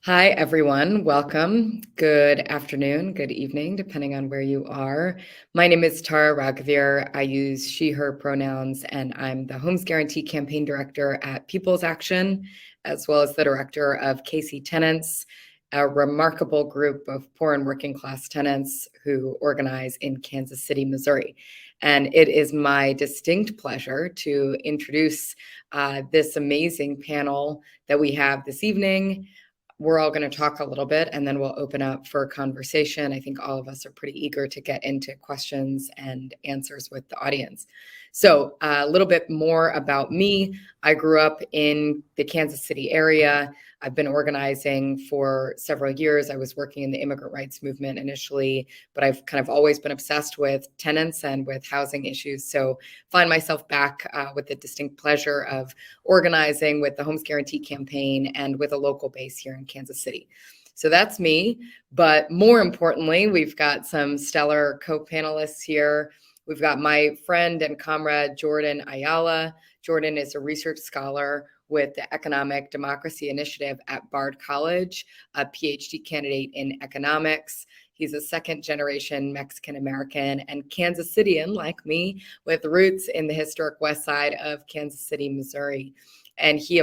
Hi, everyone. Welcome. Good afternoon, good evening, depending on where you are. My name is Tara Raghuveer. I use she, her pronouns, and I'm the Homes Guarantee Campaign Director at People's Action, as well as the Director of Tenants, a remarkable group of poor and working class tenants who organize in Kansas City, Missouri. And it is my distinct pleasure to introduce this amazing panel that we have this evening. We're all going to talk a little bit and then we'll open up for a conversation. I think all of us are pretty eager to get into questions and answers with the audience. So a little bit more about me. I grew up in the Kansas City area. I've been organizing for several years. I was working in the immigrant rights movement initially, but I've kind of always been obsessed with tenants and with housing issues. So find myself back with the distinct pleasure of organizing with the Homes Guarantee campaign and with a local base here in Kansas City. So that's me. But more importantly, we've got some stellar co-panelists here. We've got my friend and comrade, Jordan Ayala. Jordan is a research scholar with the Economic Democracy Initiative at Bard College, a PhD candidate in economics. He's a second-generation Mexican-American and Kansas Cityan, like me, with roots in the historic west side of Kansas City, Missouri. And he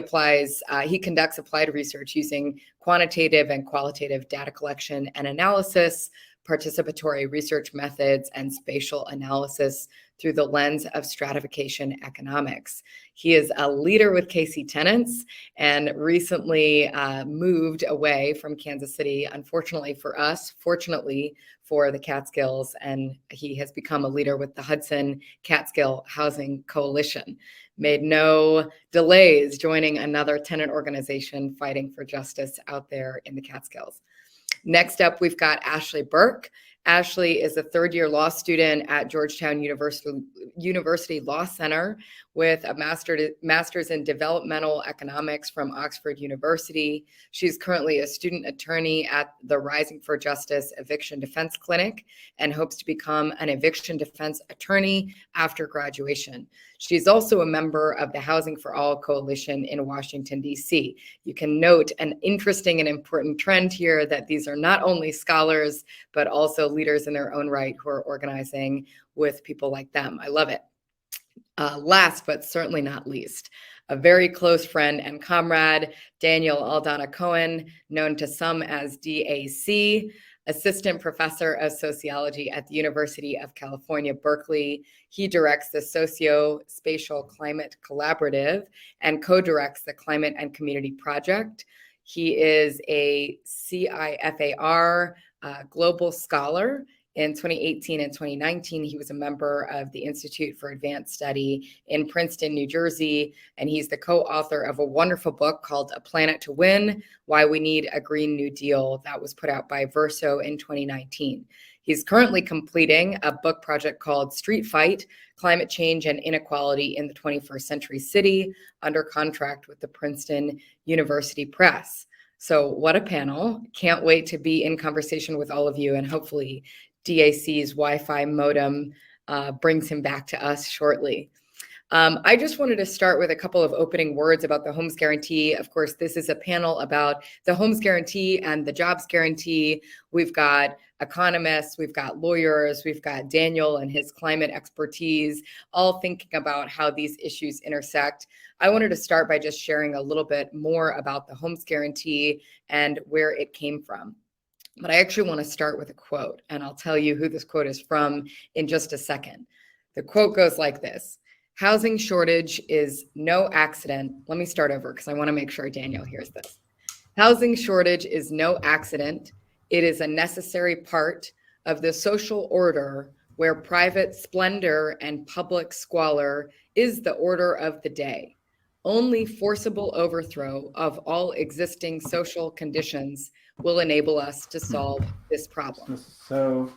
conducts applied research using quantitative and qualitative data collection and analysis, participatory research methods, and spatial analysis through the lens of stratification economics. He is a leader with Tenants and recently moved away from Kansas City, unfortunately for us, fortunately for the Catskills, and he has become a leader with the Hudson Catskill Housing Coalition. Made no delays joining another tenant organization fighting for justice out there in the Catskills. Next up, we've got Ashley Burke. Ashley is a third-year law student at Georgetown University Law Center with a master's in developmental economics from Oxford University. She's currently a student attorney at the Rising for Justice Eviction Defense Clinic and hopes to become an eviction defense attorney after graduation. She's also a member of the Housing for All Coalition in Washington, D.C. You can note an interesting and important trend here that these are not only scholars, but also leaders in their own right who are organizing with people like them. I love it. Last, but certainly not least, a very close friend and comrade, Daniel Aldana Cohen, known to some as DAC, assistant professor of sociology at the University of California, Berkeley. He directs the Socio-Spatial Climate Collaborative and co-directs the Climate and Community Project. He is a CIFAR Global Scholar. In 2018 and 2019, he was a member of the Institute for Advanced Study in Princeton, New Jersey, and he's the co-author of a wonderful book called A Planet to Win, Why We Need a Green New Deal, that was put out by Verso in 2019. He's currently completing a book project called Street Fight, Climate Change and Inequality in the 21st Century City, under contract with the Princeton University Press. So what a panel. Can't wait to be in conversation with all of you, and hopefully DAC's Wi-Fi modem brings him back to us shortly. I just wanted to start with a couple of opening words about the Homes Guarantee. Of course, this is a panel about the Homes Guarantee and the Jobs Guarantee. We've got economists, we've got lawyers, we've got Daniel and his climate expertise, all thinking about how these issues intersect. I wanted to start by just sharing a little bit more about the Homes Guarantee and where it came from. But I actually want to start with a quote, and I'll tell you who this quote is from in just a second. The quote goes like this: "Housing shortage is no accident." Let me start over because I want to make sure Daniel hears this. "Housing shortage is no accident. It is a necessary part of the social order where private splendor and public squalor is the order of the day. Only forcible overthrow of all existing social conditions will enable us to solve this problem." So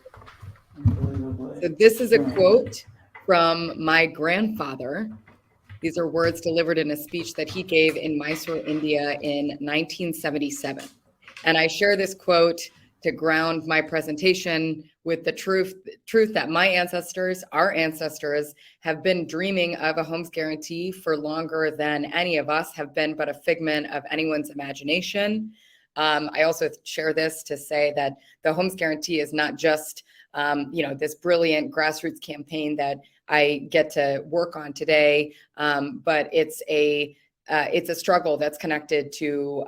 unbelievably. So this is a quote from my grandfather. These are words delivered in a speech that he gave in Mysore, India in 1977. And I share this quote to ground my presentation with the truth that my ancestors, our ancestors, have been dreaming of a homes guarantee for longer than any of us have been but a figment of anyone's imagination. I also share this to say that the Homes Guarantee is not just this brilliant grassroots campaign that I get to work on today, but it's a struggle that's connected to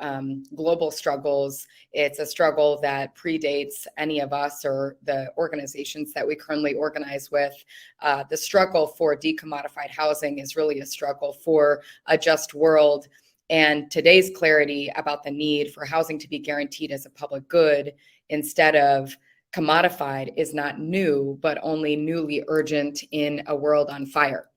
global struggles. It's a struggle that predates any of us or the organizations that we currently organize with. The struggle for decommodified housing is really a struggle for a just world. And today's clarity about the need for housing to be guaranteed as a public good instead of commodified is not new, but only newly urgent in a world on fire.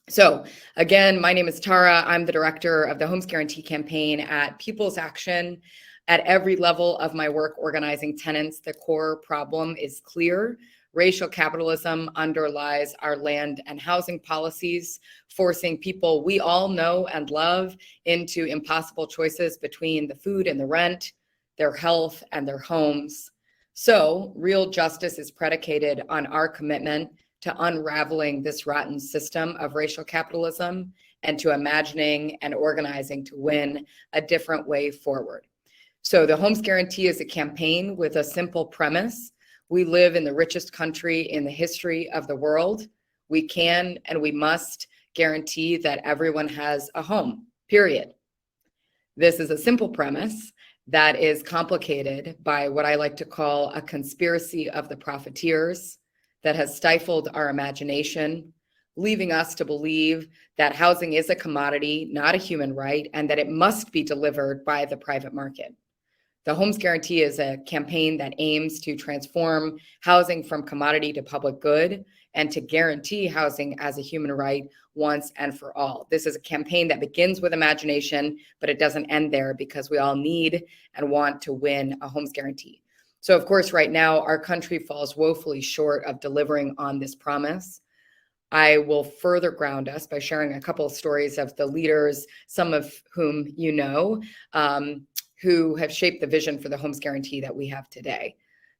So again, my name is Tara. I'm the director of the Homes Guarantee campaign at People's Action. At every level of my work organizing tenants, the core problem is clear. Racial capitalism underlies our land and housing policies, forcing people we all know and love into impossible choices between the food and the rent, their health and their homes. So real justice is predicated on our commitment to unraveling this rotten system of racial capitalism and to imagining and organizing to win a different way forward. So the Homes Guarantee is a campaign with a simple premise. We live in the richest country in the history of the world. We can and we must guarantee that everyone has a home, period. This is a simple premise that is complicated by what I like to call a conspiracy of the profiteers that has stifled our imagination, leaving us to believe that housing is a commodity, not a human right, and that it must be delivered by the private market. The Homes Guarantee is a campaign that aims to transform housing from commodity to public good and to guarantee housing as a human right once and for all. This is a campaign that begins with imagination, but it doesn't end there because we all need and want to win a Homes Guarantee. So of course, right now, our country falls woefully short of delivering on this promise. I will further ground us by sharing a couple of stories of the leaders, some of whom you know, who have shaped the vision for the Homes Guarantee that we have today.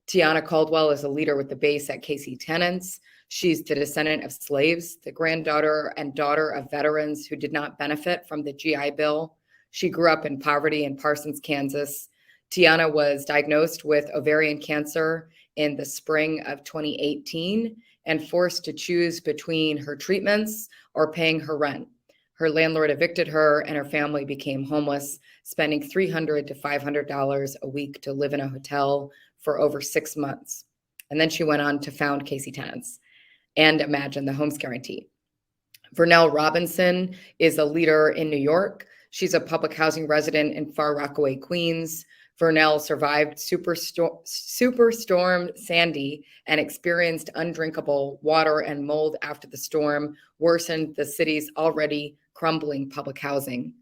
Tiana Caldwell is a leader with the base at Tenants. She's the descendant of slaves, the granddaughter and daughter of veterans who did not benefit from the GI Bill. She grew up in poverty in Parsons, Kansas. Tiana was diagnosed with ovarian cancer in the spring of 2018 and forced to choose between her treatments or paying her rent. Her landlord evicted her and her family became homeless, spending $300 to $500 a week to live in a hotel for over 6 months. And then she went on to found Tenants and imagine the Homes Guarantee. Vernell Robinson is a leader in New York. She's a public housing resident in Far Rockaway, Queens. Vernell survived Superstorm Sandy and experienced undrinkable water and mold after the storm worsened the city's already crumbling public housing.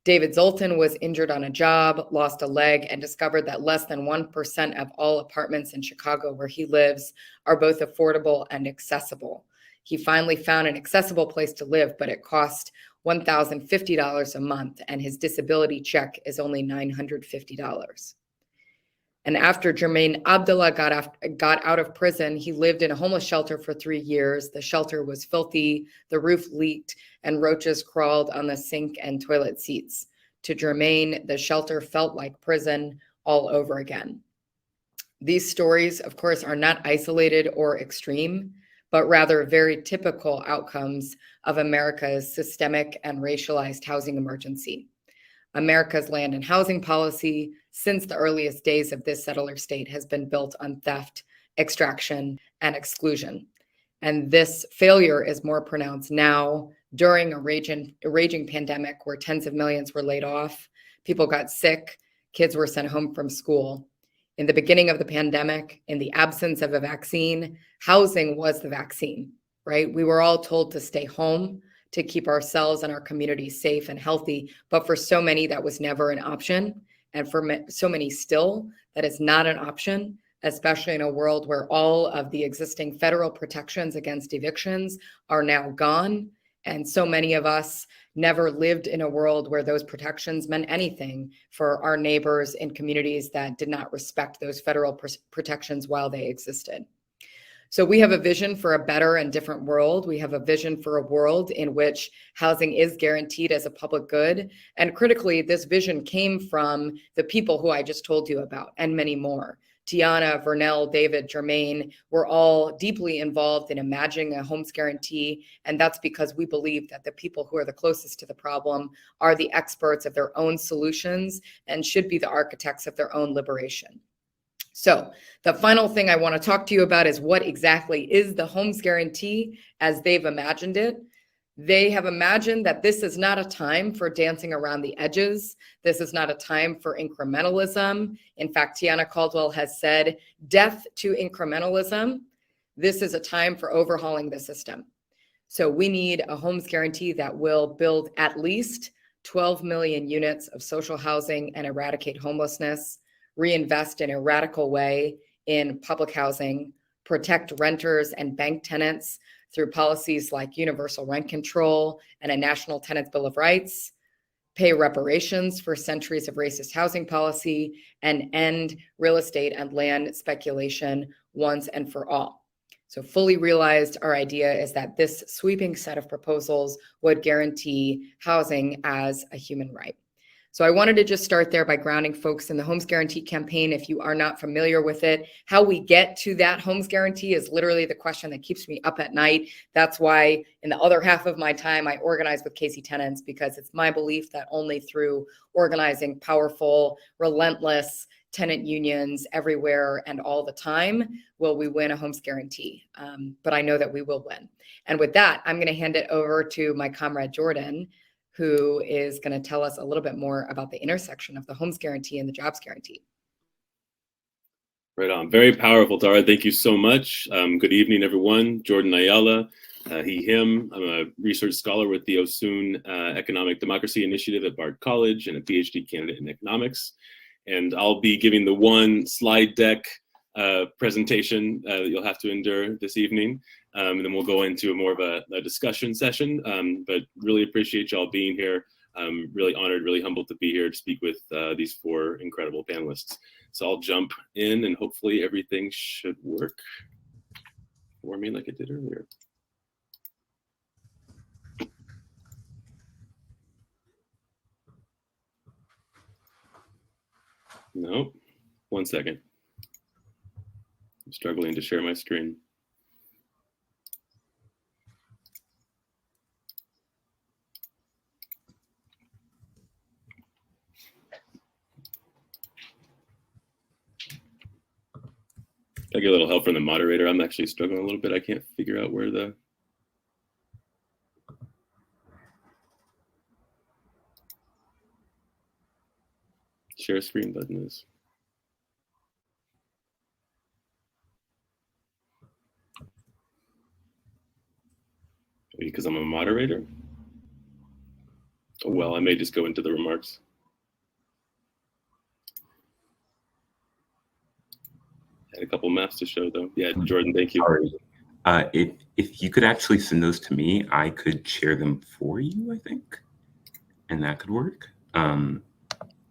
David Zoltan was injured on a job, lost a leg, and discovered that less than 1% of all apartments in Chicago where he lives are both affordable and accessible. He finally found an accessible place to live, but it cost $1,050 a month, and his disability check is only $950. And after Jermaine Abdullah got out of prison, he lived in a homeless shelter for 3 years. The shelter was filthy, the roof leaked, and roaches crawled on the sink and toilet seats. To Jermaine, the shelter felt like prison all over again. These stories, of course, are not isolated or extreme, but rather very typical outcomes of America's systemic and racialized housing emergency. America's land and housing policy since the earliest days of this settler state has been built on theft, extraction, and exclusion. And this failure is more pronounced now during a raging pandemic where tens of millions were laid off, people got sick, kids were sent home from school. In the beginning of the pandemic, in the absence of a vaccine, housing was the vaccine, right? We were all told to stay home, to keep ourselves and our communities safe and healthy. But for so many, that was never an option. And for so many still, that is not an option, especially in a world where all of the existing federal protections against evictions are now gone. And so many of us never lived in a world where those protections meant anything for our neighbors in communities that did not respect those federal protections while they existed. So we have a vision for a better and different world. We have a vision for a world in which housing is guaranteed as a public good. And critically, this vision came from the people who I just told you about and many more. Tiana, Vernell, David, Jermaine, we're all deeply involved in imagining a homes guarantee. And that's because we believe that the people who are the closest to the problem are the experts of their own solutions and should be the architects of their own liberation. So the final thing I want to talk to you about is what exactly is the homes guarantee as they've imagined it. They have imagined that this is not a time for dancing around the edges. This is not a time for incrementalism. In fact, Tiana Caldwell has said, death to incrementalism. This is a time for overhauling the system. So we need a homes guarantee that will build at least 12 million units of social housing and eradicate homelessness, reinvest in a radical way in public housing, protect renters and bank tenants through policies like universal rent control and a national tenants bill of rights, pay reparations for centuries of racist housing policy, and end real estate and land speculation once and for all. So fully realized, our idea is that this sweeping set of proposals would guarantee housing as a human right. So I wanted to just start there by grounding folks in the Homes Guarantee campaign. If you are not familiar with it, how we get to that homes guarantee is literally the question that keeps me up at night. That's why in the other half of my time, I organize with Casey Tenants, because it's my belief that only through organizing powerful, relentless tenant unions everywhere and all the time will we win a homes guarantee. But I know that we will win. And with that, I'm going to hand it over to my comrade Jordan, who is going to tell us a little bit more about the intersection of the homes guarantee and the jobs guarantee. Right on. Very powerful, Tara. Thank you so much. Good evening, everyone. Jordan Ayala, he, him. I'm a research scholar with the OSUN Economic Democracy Initiative at Burke College and a PhD candidate in economics. And I'll be giving the one slide deck presentation that you'll have to endure this evening. And then we'll go into more of a discussion session, but really appreciate y'all being here. I'm really honored, really humbled to be here to speak with these four incredible panelists. So I'll jump in and hopefully everything should work for me like it did earlier. Nope, 1 second. I'm struggling to share my screen. I get a little help from the moderator. I'm actually struggling a little bit. I can't figure out where the share screen button is. Maybe because I'm a moderator? Well, I may just go into the remarks. Had a couple maps to show though. Yeah, Jordan, thank you. Sorry. If you could actually send those to me, I could share them for you, I think, and that could work.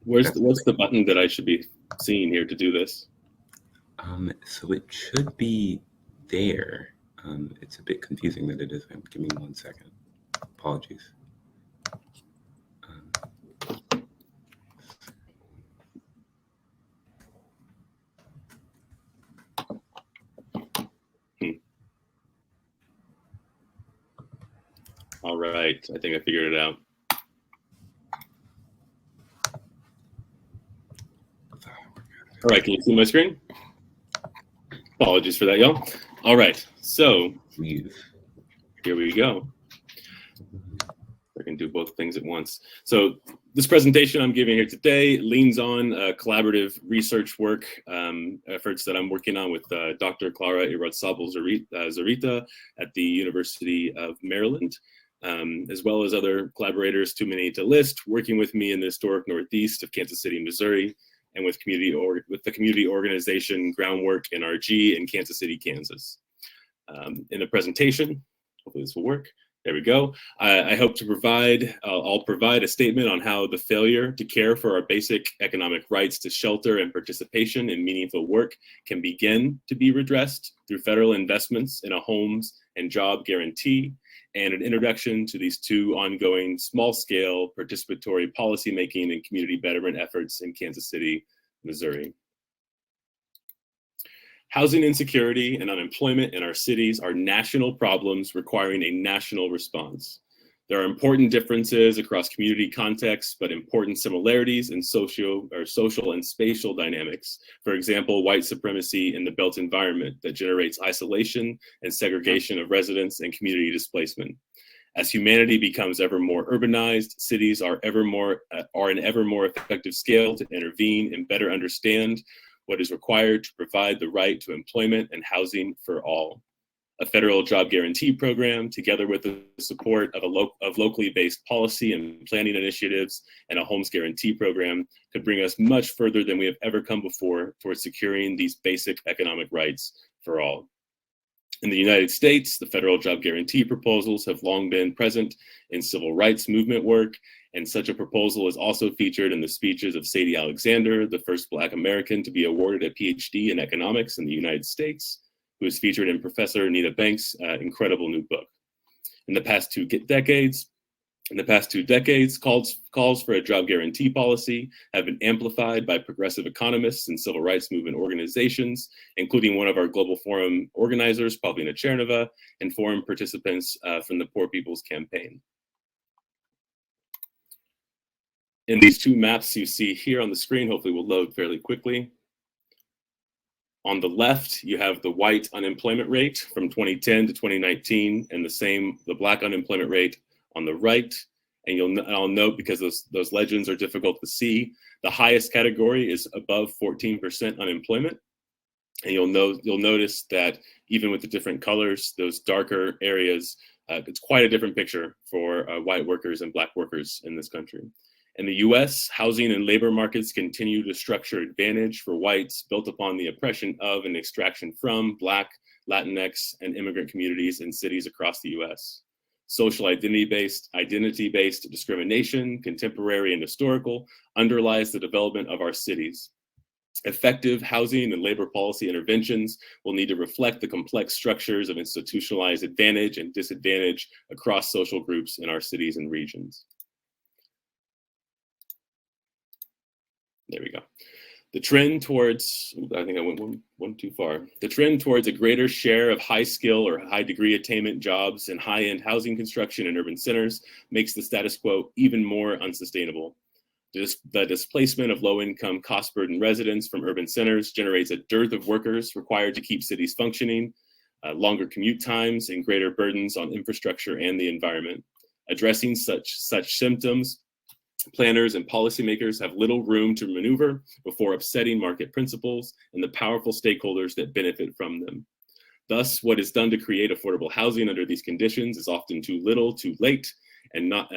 What's the button that I should be seeing here to do this? So it should be there. It's a bit confusing that it isn't. Give me 1 second. Apologies. All right, I think I figured it out. All right, can you see my screen? Apologies for that, y'all. All right, so here we go. I can do both things at once. So this presentation I'm giving here today leans on collaborative research work efforts that I'm working on with Dr. Clara Irrazabal-Zurita at the University of Maryland, as well as other collaborators, too many to list, working with me in the historic Northeast of Kansas City, Missouri, and with the community organization Groundwork NRG in Kansas City, Kansas. In the presentation, hopefully this will work. There we go. I hope to provide, I'll provide a statement on how the failure to care for our basic economic rights to shelter and participation in meaningful work can begin to be redressed through federal investments in a homes and job guarantee, and an introduction to these two ongoing small-scale participatory policymaking and community betterment efforts in Kansas City, Missouri. Housing insecurity and unemployment in our cities are national problems requiring a national response. There are important differences across community contexts, but important similarities in social and spatial dynamics. For example, white supremacy in the built environment that generates isolation and segregation of residents and community displacement. As humanity becomes ever more urbanized, cities are an ever more effective scale to intervene and better understand what is required to provide the right to employment and housing for all. A federal job guarantee program, together with the support of locally based policy and planning initiatives and a homes guarantee program, could bring us much further than we have ever come before towards securing these basic economic rights for all. In the United States, the federal job guarantee proposals have long been present in civil rights movement work, and such a proposal is also featured in the speeches of Sadie Alexander, the first Black American to be awarded a PhD in economics in the United States, who is featured in Professor Anita Banks' incredible new book. In the past two decades, calls for a job guarantee policy have been amplified by progressive economists and civil rights movement organizations, including one of our Global Forum organizers, Pavlina Chernova, and forum participants from the Poor People's Campaign. In these two maps you see here on the screen, hopefully will load fairly quickly. On the left, you have the white unemployment rate from 2010 to 2019, and the Black unemployment rate on the right. And I'll note, because those legends are difficult to see, the highest category is above 14% unemployment. And you'll notice that even with the different colors, those darker areas, it's quite a different picture for white workers and Black workers in this country. In the US, housing and labor markets continue to structure advantage for whites built upon the oppression of and extraction from Black, Latinx, and immigrant communities in cities across the US. Social identity-based discrimination, contemporary and historical, underlies the development of our cities. Effective housing and labor policy interventions will need to reflect the complex structures of institutionalized advantage and disadvantage across social groups in our cities and regions. There we go. The trend towards, I think I went one too far. The trend towards a greater share of high skill or high degree attainment jobs and high-end housing construction in urban centers makes the status quo even more unsustainable. The displacement of low-income, cost-burdened residents from urban centers generates a dearth of workers required to keep cities functioning, longer commute times, and greater burdens on infrastructure and the environment. Addressing such symptoms, planners and policymakers have little room to maneuver before upsetting market principles and the powerful stakeholders that benefit from them. Thus, what is done to create affordable housing under these conditions is often too little, too late, and not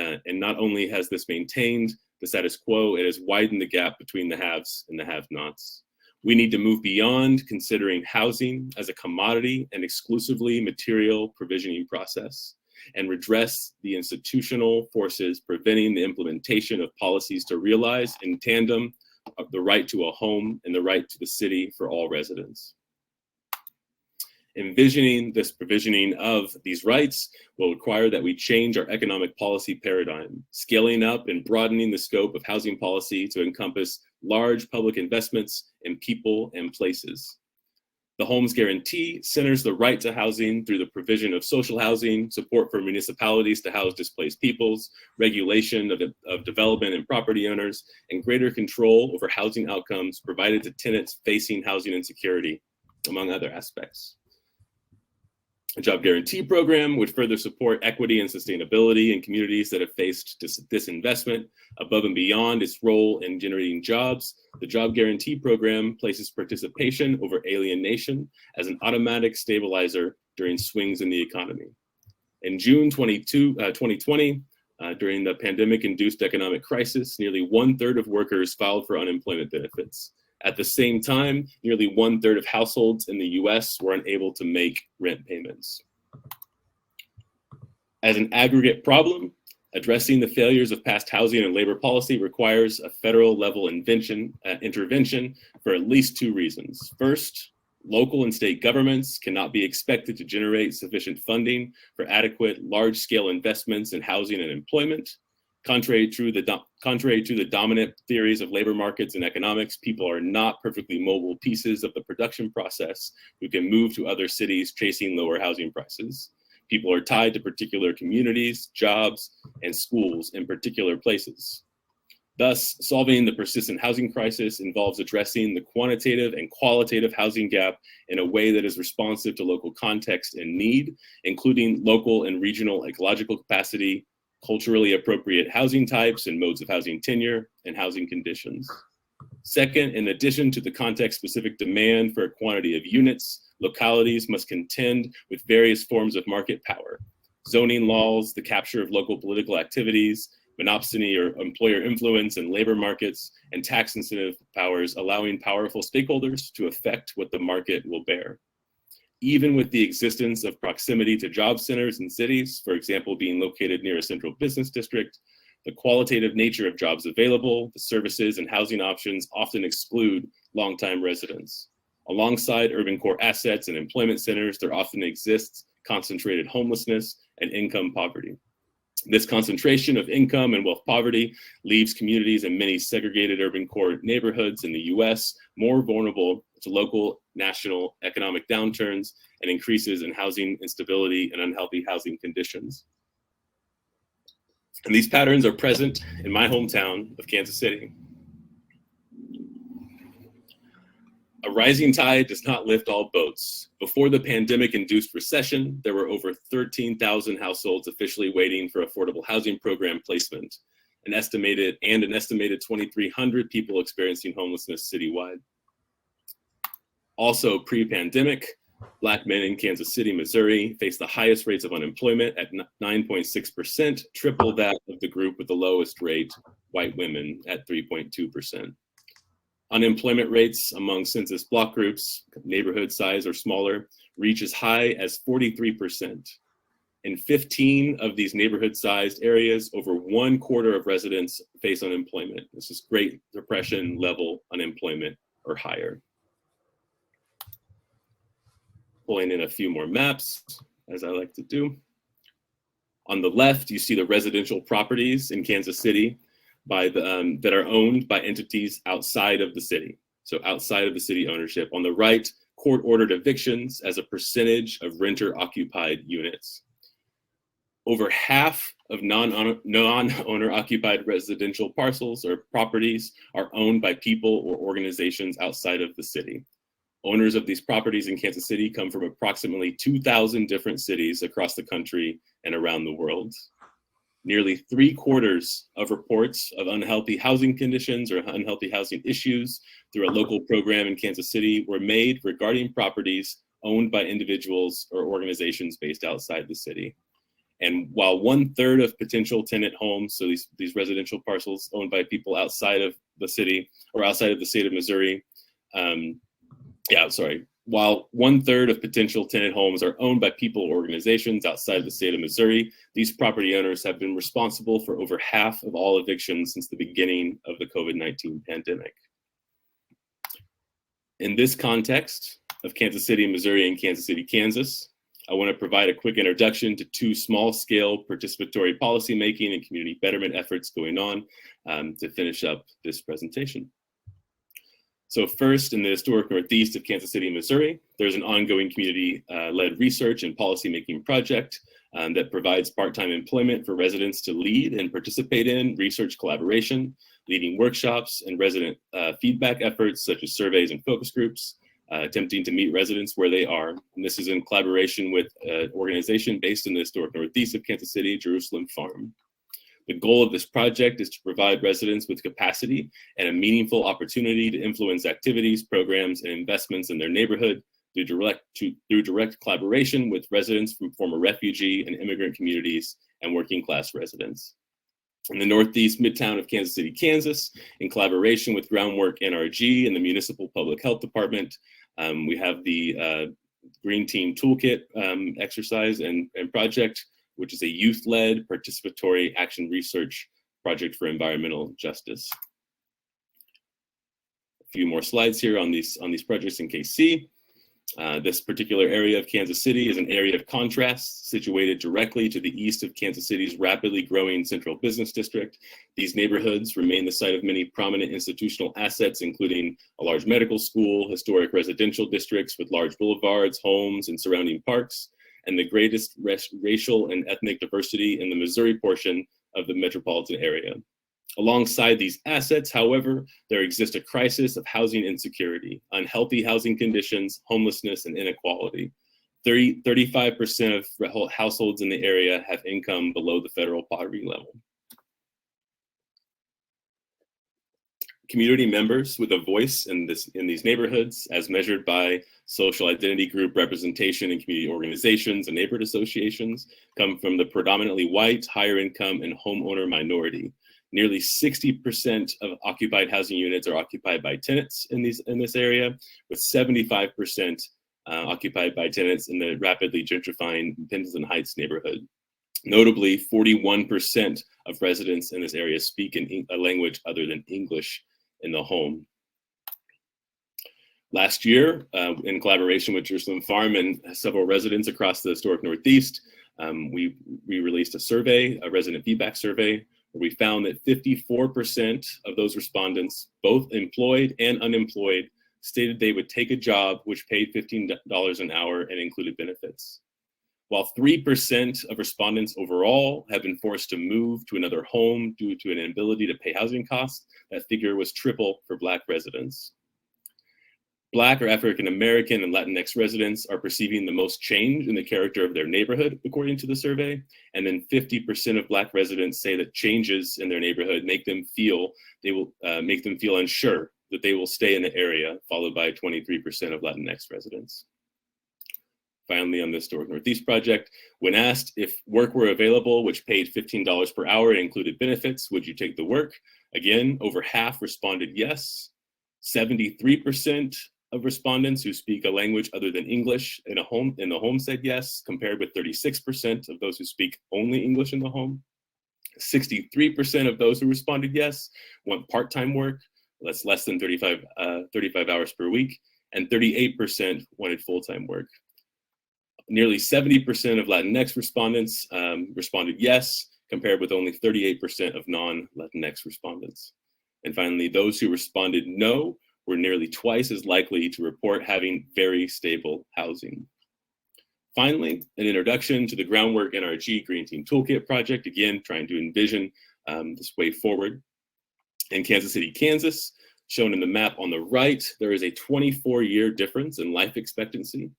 only has this maintained the status quo, it has widened the gap between the haves and the have-nots. We need to move beyond considering housing as a commodity and exclusively material provisioning process, and redress the institutional forces preventing the implementation of policies to realize in tandem the right to a home and the right to the city for all residents. Envisioning this provisioning of these rights will require that we change our economic policy paradigm, scaling up and broadening the scope of housing policy to encompass large public investments in people and places. The Homes Guarantee centers the right to housing through the provision of social housing, support for municipalities to house displaced peoples, regulation of development and property owners, and greater control over housing outcomes provided to tenants facing housing insecurity, among other aspects. A job guarantee program would further support equity and sustainability in communities that have faced disinvestment. Above and beyond its role in generating jobs, the job guarantee program places participation over alienation as an automatic stabilizer during swings in the economy. In June 2020, during the pandemic-induced economic crisis, nearly 1/3 of workers filed for unemployment benefits. At the same time, nearly 1/3 of households in the US were unable to make rent payments. As an aggregate problem, addressing the failures of past housing and labor policy requires a federal level intervention for at least two reasons. First, local and state governments cannot be expected to generate sufficient funding for adequate large-scale investments in housing and employment. Contrary to the dominant theories of labor markets and economics, people are not perfectly mobile pieces of the production process who can move to other cities chasing lower housing prices. People are tied to particular communities, jobs, and schools in particular places. Thus, solving the persistent housing crisis involves addressing the quantitative and qualitative housing gap in a way that is responsive to local context and need, including local and regional ecological capacity, culturally appropriate housing types and modes of housing tenure, and housing conditions. Second, in addition to the context-specific demand for a quantity of units, localities must contend with various forms of market power, zoning laws, the capture of local political activities, monopsony or employer influence in labor markets, and tax incentive powers, allowing powerful stakeholders to affect what the market will bear. Even with the existence of proximity to job centers in cities, for example, being located near a central business district, the qualitative nature of jobs available, the services and housing options often exclude longtime residents. Alongside urban core assets and employment centers, there often exists concentrated homelessness and income poverty. This concentration of income and wealth poverty leaves communities in many segregated urban core neighborhoods in the US more vulnerable to local, national economic downturns and increases in housing instability and unhealthy housing conditions. And these patterns are present in my hometown of Kansas City. A rising tide does not lift all boats. Before the pandemic-induced recession, there were over 13,000 households officially waiting for affordable housing program placement, an estimated 2,300 people experiencing homelessness citywide. Also pre-pandemic, Black men in Kansas City, Missouri face the highest rates of unemployment at 9.6%, triple that of the group with the lowest rate, white women, at 3.2%. Unemployment rates among census block groups, neighborhood size or smaller, reach as high as 43%. In 15 of these neighborhood-sized areas, over 1/4 of residents face unemployment. This is Great Depression level unemployment or higher. Pulling in a few more maps, as I like to do. On the left, you see the residential properties in Kansas City that are owned by entities outside of the city. So outside of the city ownership. On the right, court-ordered evictions as a percentage of renter-occupied units. Over half of non-owner occupied residential parcels or properties are owned by people or organizations outside of the city. Owners of these properties in Kansas City come from approximately 2,000 different cities across the country and around the world. Nearly 3/4 of reports of unhealthy housing conditions or unhealthy housing issues through a local program in Kansas City were made regarding properties owned by individuals or organizations based outside the city. And while 1/3 of potential tenant homes, so these residential parcels owned by people outside of the city or outside of the state of Missouri, while 1/3 of potential tenant homes are owned by people or organizations outside of the state of Missouri, these property owners have been responsible for over half of all evictions since the beginning of the COVID-19 pandemic. In this context of Kansas City, Missouri, and Kansas City, Kansas, I want to provide a quick introduction to two small-scale participatory policymaking and community betterment efforts going on to finish up this presentation. So first, in the historic Northeast of Kansas City, Missouri, there's an ongoing community-led research and policymaking project that provides part-time employment for residents to lead and participate in research collaboration, leading workshops and resident feedback efforts such as surveys and focus groups, attempting to meet residents where they are. And this is in collaboration with an organization based in the historic Northeast of Kansas City, Jerusalem Farm. The goal of this project is to provide residents with capacity and a meaningful opportunity to influence activities, programs, and investments in their neighborhood through direct collaboration with residents from former refugee and immigrant communities and working class residents. In the Northeast Midtown of Kansas City, Kansas, in collaboration with Groundwork NRG and the Municipal Public Health Department, we have the Green Team Toolkit exercise and project which is a youth-led participatory action research project for environmental justice. A few more slides here on these projects in KC. This particular area of Kansas City is an area of contrast situated directly to the east of Kansas City's rapidly growing central business district. These neighborhoods remain the site of many prominent institutional assets, including a large medical school, historic residential districts with large boulevards, homes, and surrounding parks, and the greatest racial and ethnic diversity in the Missouri portion of the metropolitan area. Alongside these assets, however, there exists a crisis of housing insecurity, unhealthy housing conditions, homelessness, and inequality. 35% of households in the area have income below the federal poverty level. Community members with a voice in these neighborhoods, as measured by social identity group representation in community organizations and neighborhood associations, come from the predominantly white, higher income, and homeowner minority. Nearly 60% of occupied housing units are occupied by tenants in this area, with 75% occupied by tenants in the rapidly gentrifying Pendleton Heights neighborhood. Notably, 41% of residents in this area speak a language other than English in the home. Last year, in collaboration with Jerusalem Farm and several residents across the historic Northeast, we released a survey, a resident feedback survey, where we found that 54% of those respondents, both employed and unemployed, stated they would take a job which paid $15 an hour and included benefits. While 3% of respondents overall have been forced to move to another home due to an inability to pay housing costs, that figure was triple for Black residents. Black or African American and Latinx residents are perceiving the most change in the character of their neighborhood, according to the survey. And then 50% of Black residents say that changes in their neighborhood make them feel unsure that they will stay in the area, followed by 23% of Latinx residents. Finally, on the Historic Northeast project, when asked if work were available, which paid $15 per hour and included benefits, would you take the work? Again, over half responded yes. 73% of respondents who speak a language other than English in the home said yes, compared with 36% of those who speak only English in the home. 63% of those who responded yes want part-time work, that's less than 35 hours per week, and 38% wanted full-time work. Nearly 70% of Latinx respondents responded yes, compared with only 38% of non-Latinx respondents. And finally, those who responded no were nearly twice as likely to report having very stable housing. Finally, an introduction to the Groundwork NRG Green Team Toolkit project, again, trying to envision this way forward. In Kansas City, Kansas, shown in the map on the right, there is a 24-year difference in life expectancy.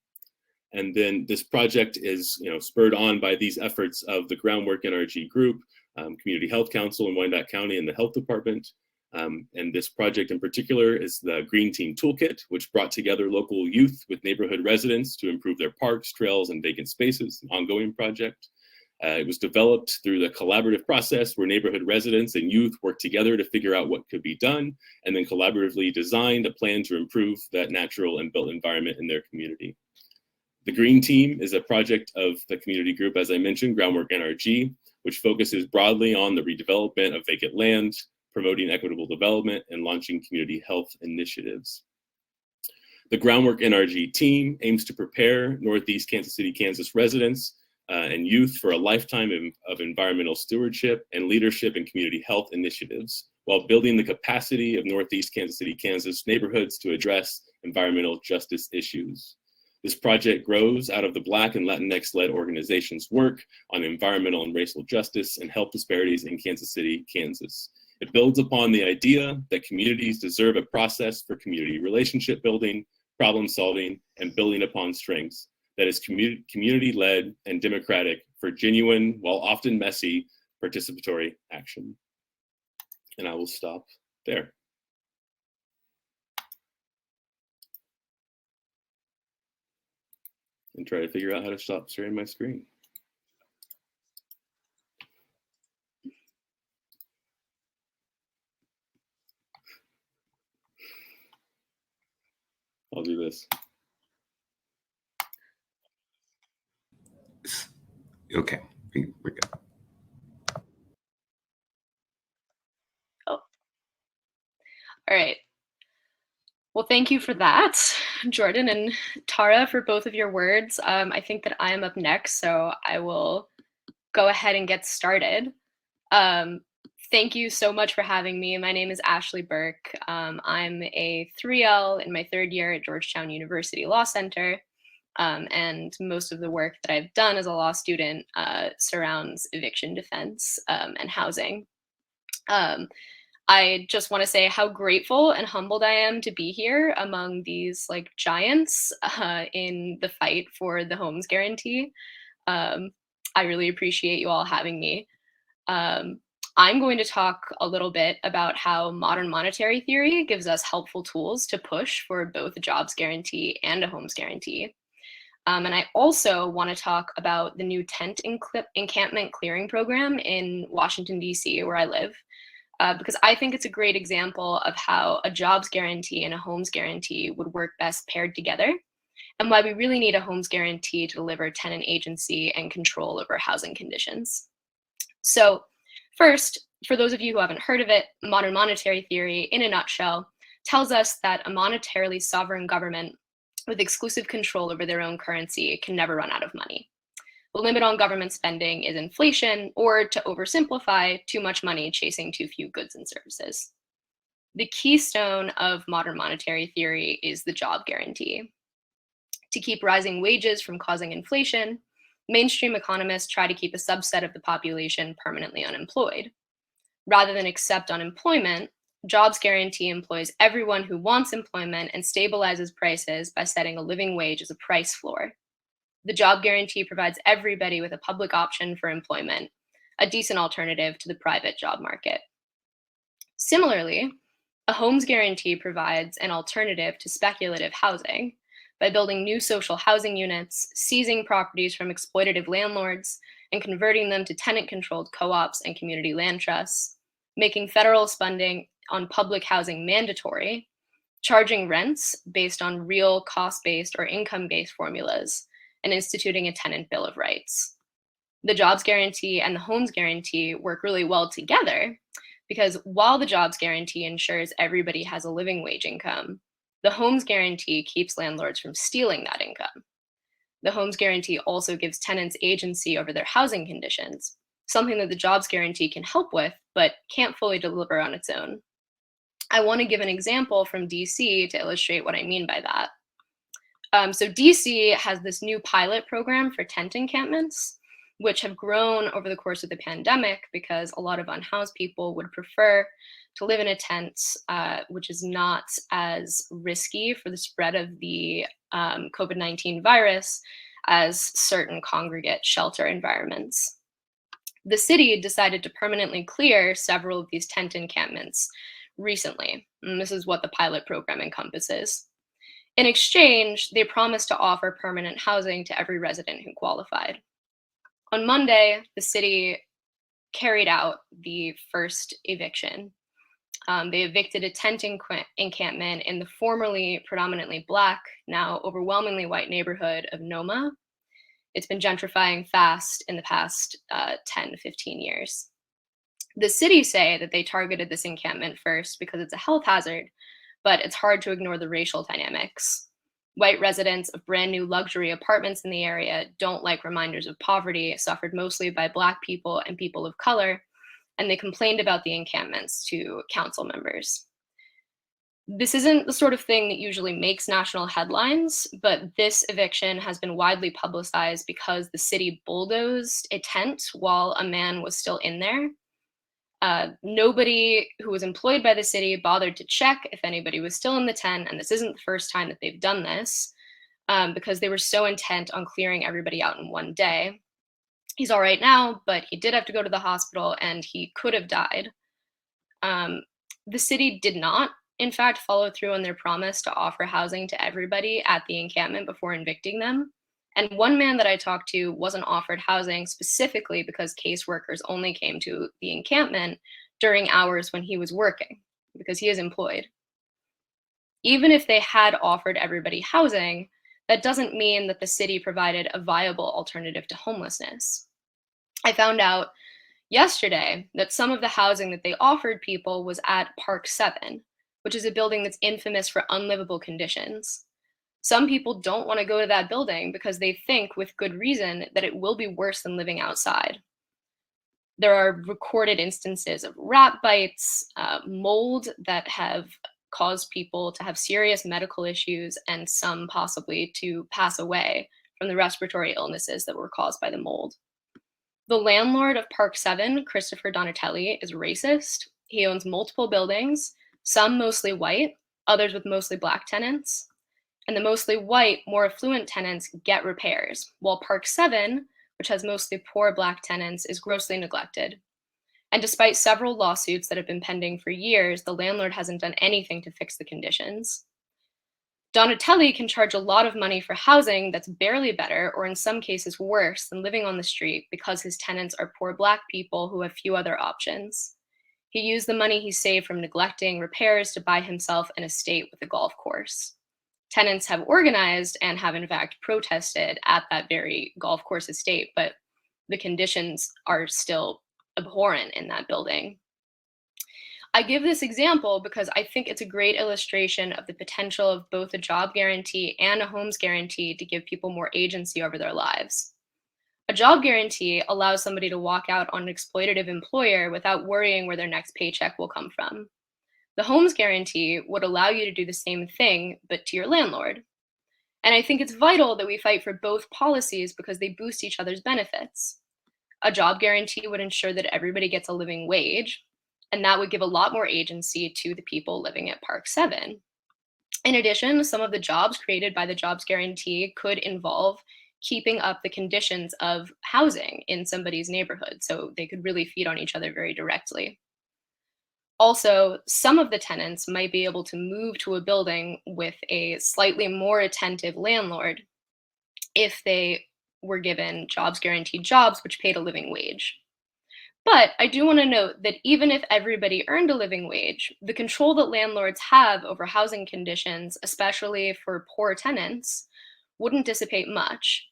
And then this project is spurred on by these efforts of the Groundwork NRG group, Community Health Council in Wyandotte County and the Health Department. And this project in particular is the Green Team Toolkit, which brought together local youth with neighborhood residents to improve their parks, trails, and vacant spaces, an ongoing project. It was developed through the collaborative process where neighborhood residents and youth worked together to figure out what could be done, and then collaboratively designed a plan to improve that natural and built environment in their community. The Green Team is a project of the community group, as I mentioned, Groundwork NRG, which focuses broadly on the redevelopment of vacant land, promoting equitable development, and launching community health initiatives. The Groundwork NRG team aims to prepare Northeast Kansas City, Kansas residents and youth for a lifetime of environmental stewardship and leadership in community health initiatives, while building the capacity of Northeast Kansas City, Kansas neighborhoods to address environmental justice issues. This project grows out of the Black and Latinx-led organization's work on environmental and racial justice and health disparities in Kansas City, Kansas. It builds upon the idea that communities deserve a process for community relationship building, problem solving, and building upon strengths that is community-led and democratic for genuine, while often messy, participatory action. And I will stop there. And try to figure out how to stop sharing my screen. I'll do this. Okay, think we're good. Oh, all right. Well, thank you for that, Jordan and Tara, for both of your words. I think that I am up next, so I will go ahead and get started. Thank you so much for having me. My name is Ashley Burke. I'm a 3L in my third year at Georgetown University Law Center. And most of the work that I've done as a law student surrounds eviction defense and housing. I just want to say how grateful and humbled I am to be here among these like giants in the fight for the homes guarantee. I really appreciate you all having me. I'm going to talk a little bit about how modern monetary theory gives us helpful tools to push for both a jobs guarantee and a homes guarantee. And I also want to talk about the new tent encampment clearing program in Washington, D.C., where I live, because I think it's a great example of how a jobs guarantee and a homes guarantee would work best paired together, and why we really need a homes guarantee to deliver tenant agency and control over housing conditions. So first, for those of you who haven't heard of it, modern monetary theory, in a nutshell, tells us that a monetarily sovereign government with exclusive control over their own currency can never run out of money. The limit on government spending is inflation, or to oversimplify, too much money chasing too few goods and services. The keystone of modern monetary theory is the job guarantee. To keep rising wages from causing inflation, mainstream economists try to keep a subset of the population permanently unemployed. Rather than accept unemployment, jobs guarantee employs everyone who wants employment and stabilizes prices by setting a living wage as a price floor. The job guarantee provides everybody with a public option for employment, a decent alternative to the private job market. Similarly, a homes guarantee provides an alternative to speculative housing by building new social housing units, seizing properties from exploitative landlords, and converting them to tenant-controlled co-ops and community land trusts, making federal spending on public housing mandatory, charging rents based on real cost-based or income-based formulas, and instituting a tenant bill of rights. The jobs guarantee and the homes guarantee work really well together because while the jobs guarantee ensures everybody has a living wage income, the homes guarantee keeps landlords from stealing that income. The homes guarantee also gives tenants agency over their housing conditions, something that the jobs guarantee can help with, but can't fully deliver on its own. I want to give an example from DC to illustrate what I mean by that. So DC has this new pilot program for tent encampments, which have grown over the course of the pandemic because a lot of unhoused people would prefer to live in a tent, which is not as risky for the spread of the COVID-19 virus as certain congregate shelter environments. The city decided to permanently clear several of these tent encampments recently, and this is what the pilot program encompasses. In exchange, they promised to offer permanent housing to every resident who qualified. On Monday, the city carried out the first eviction. They evicted a tent encampment in the formerly predominantly Black, now overwhelmingly white neighborhood of Noma. It's been gentrifying fast in the past 10 to 15 years. The city say that they targeted this encampment first because it's a health hazard, but it's hard to ignore the racial dynamics. White residents of brand new luxury apartments in the area don't like reminders of poverty suffered mostly by Black people and people of color, and they complained about the encampments to council members. This isn't the sort of thing that usually makes national headlines, but this eviction has been widely publicized because the city bulldozed a tent while a man was still in there. Nobody who was employed by the city bothered to check if anybody was still in the tent, and this isn't the first time that they've done this, because they were so intent on clearing everybody out in one day. He's all right now, but he did have to go to the hospital and he could have died. The city did not, in fact, follow through on their promise to offer housing to everybody at the encampment before evicting them. And one man that I talked to wasn't offered housing specifically because caseworkers only came to the encampment during hours when he was working, because he is employed. Even if they had offered everybody housing, that doesn't mean that the city provided a viable alternative to homelessness. I found out yesterday that some of the housing that they offered people was at Park 7, which is a building that's infamous for unlivable conditions. Some people don't want to go to that building because they think, with good reason, that it will be worse than living outside. There are recorded instances of rat bites, mold that have caused people to have serious medical issues, and some possibly to pass away from the respiratory illnesses that were caused by the mold. The landlord of Park 7, Christopher Donatelli, is racist. He owns multiple buildings, some mostly white, others with mostly Black tenants. And the mostly white, more affluent tenants get repairs, while Park 7, which has mostly poor Black tenants, is grossly neglected. And despite several lawsuits that have been pending for years, the landlord hasn't done anything to fix the conditions. Donatelli can charge a lot of money for housing that's barely better, or in some cases worse, than living on the street because his tenants are poor Black people who have few other options. He used the money he saved from neglecting repairs to buy himself an estate with a golf course. Tenants have organized and have in fact protested at that very golf course estate, but the conditions are still abhorrent in that building. I give this example because I think it's a great illustration of the potential of both a job guarantee and a homes guarantee to give people more agency over their lives. A job guarantee allows somebody to walk out on an exploitative employer without worrying where their next paycheck will come from. The homes guarantee would allow you to do the same thing, but to your landlord. And I think it's vital that we fight for both policies because they boost each other's benefits. A job guarantee would ensure that everybody gets a living wage, and that would give a lot more agency to the people living at Park 7. In addition, some of the jobs created by the jobs guarantee could involve keeping up the conditions of housing in somebody's neighborhood, so they could really feed on each other very directly. Also, some of the tenants might be able to move to a building with a slightly more attentive landlord if they were given jobs guaranteed jobs which paid a living wage. But I do want to note that even if everybody earned a living wage, the control that landlords have over housing conditions, especially for poor tenants, wouldn't dissipate much.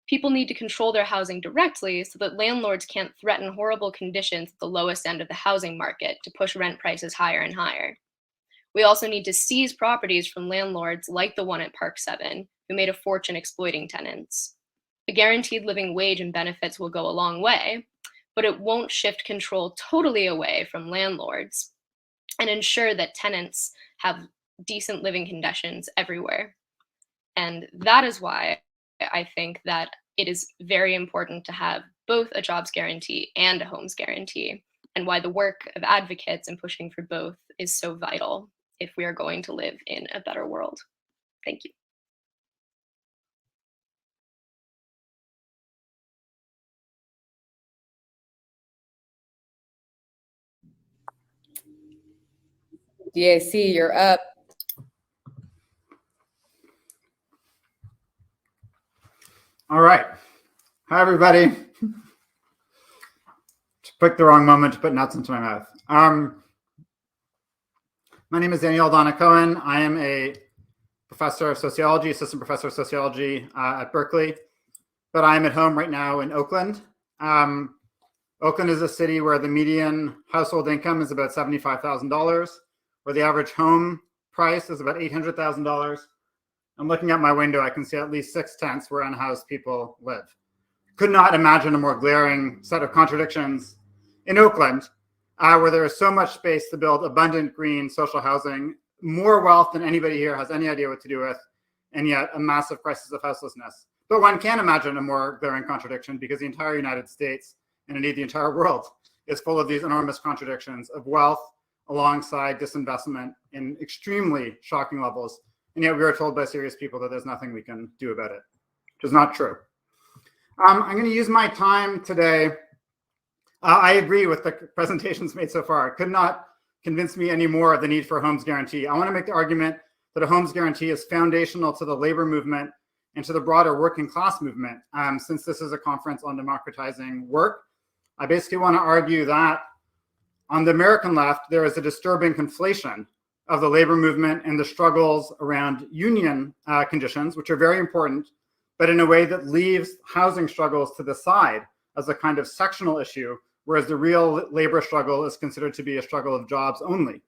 People need to control their housing directly so that landlords can't threaten horrible conditions at the lowest end of the housing market to push rent prices higher and higher. We also need to seize properties from landlords like the one at Park 7, who made a fortune exploiting tenants. A guaranteed living wage and benefits will go a long way, but it won't shift control totally away from landlords and ensure that tenants have decent living conditions everywhere. And that is why I think that it is very important to have both a jobs guarantee and a homes guarantee, and why the work of advocates and pushing for both is so vital if we are going to live in a better world. Thank you. DAC, you're up. All right. Hi, everybody. Picked the wrong moment to put nuts into my mouth. My name is Aldana Cohen. I am a professor of sociology, assistant professor of sociology at Berkeley, but I'm at home right now in Oakland. Oakland is a city where the median household income is about $75,000, where the average home price is about $800,000. I'm looking out my window, I can see at least 6 tents where unhoused people live. Could not imagine a more glaring set of contradictions in Oakland, where there is so much space to build abundant green social housing, more wealth than anybody here has any idea what to do with, and yet a massive crisis of houselessness. But one can imagine a more glaring contradiction because the entire United States, and indeed the entire world, is full of these enormous contradictions of wealth alongside disinvestment in extremely shocking levels. And yet we are told by serious people that there's nothing we can do about it, which is not true. I'm going to use my time today. I agree with the presentations made so far. It could not convince me any more of the need for a homes guarantee. I want to make the argument that a homes guarantee is foundational to the labor movement and to the broader working class movement. Since this is a conference on democratizing work, I basically want to argue that on the American left, there is a disturbing conflation of the labor movement and the struggles around union conditions, which are very important, but in a way that leaves housing struggles to the side as a kind of sectional issue, whereas the real labor struggle is considered to be a struggle of jobs only,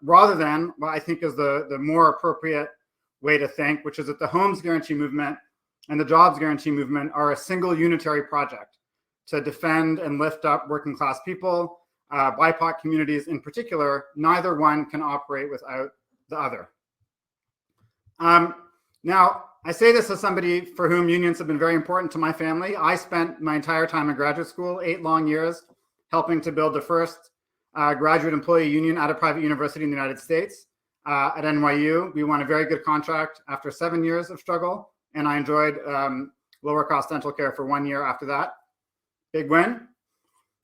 rather than what I think is the more appropriate way to think, which is that the homes guarantee movement and the jobs guarantee movement are a single unitary project to defend and lift up working class people, BIPOC communities in particular. Neither one can operate without the other. Now, I say this as somebody for whom unions have been very important to my family. I spent my entire time in graduate school, 8 long years, helping to build the first graduate employee union at a private university in the United States. At NYU, we won a very good contract after 7 years of struggle, and I enjoyed lower cost dental care for 1 year after that. Big win.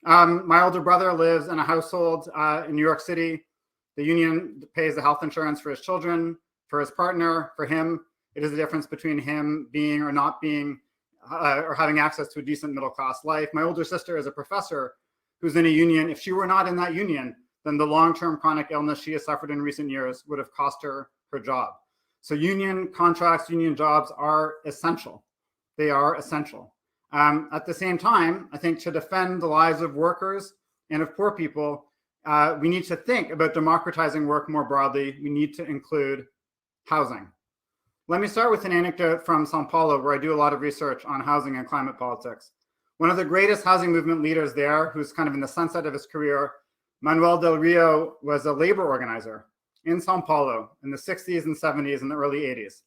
My older brother lives in a household in New York City. The union pays the health insurance for his children, for his partner, for him. It is the difference between him being or not being, or having access to a decent middle class life. My older sister is a professor who's in a union. If she were not in that union, then the long-term chronic illness she has suffered in recent years would have cost her her job. So union contracts, union jobs are essential. They are essential. At the same time, I think to defend the lives of workers and of poor people, we need to think about democratizing work more broadly. We need to include housing. Let me start with an anecdote from Sao Paulo, where I do a lot of research on housing and climate politics. One of the greatest housing movement leaders there, who's kind of in the sunset of his career, Manuel Del Rio, was a labor organizer in Sao Paulo in the 60s and 70s and the early 80s.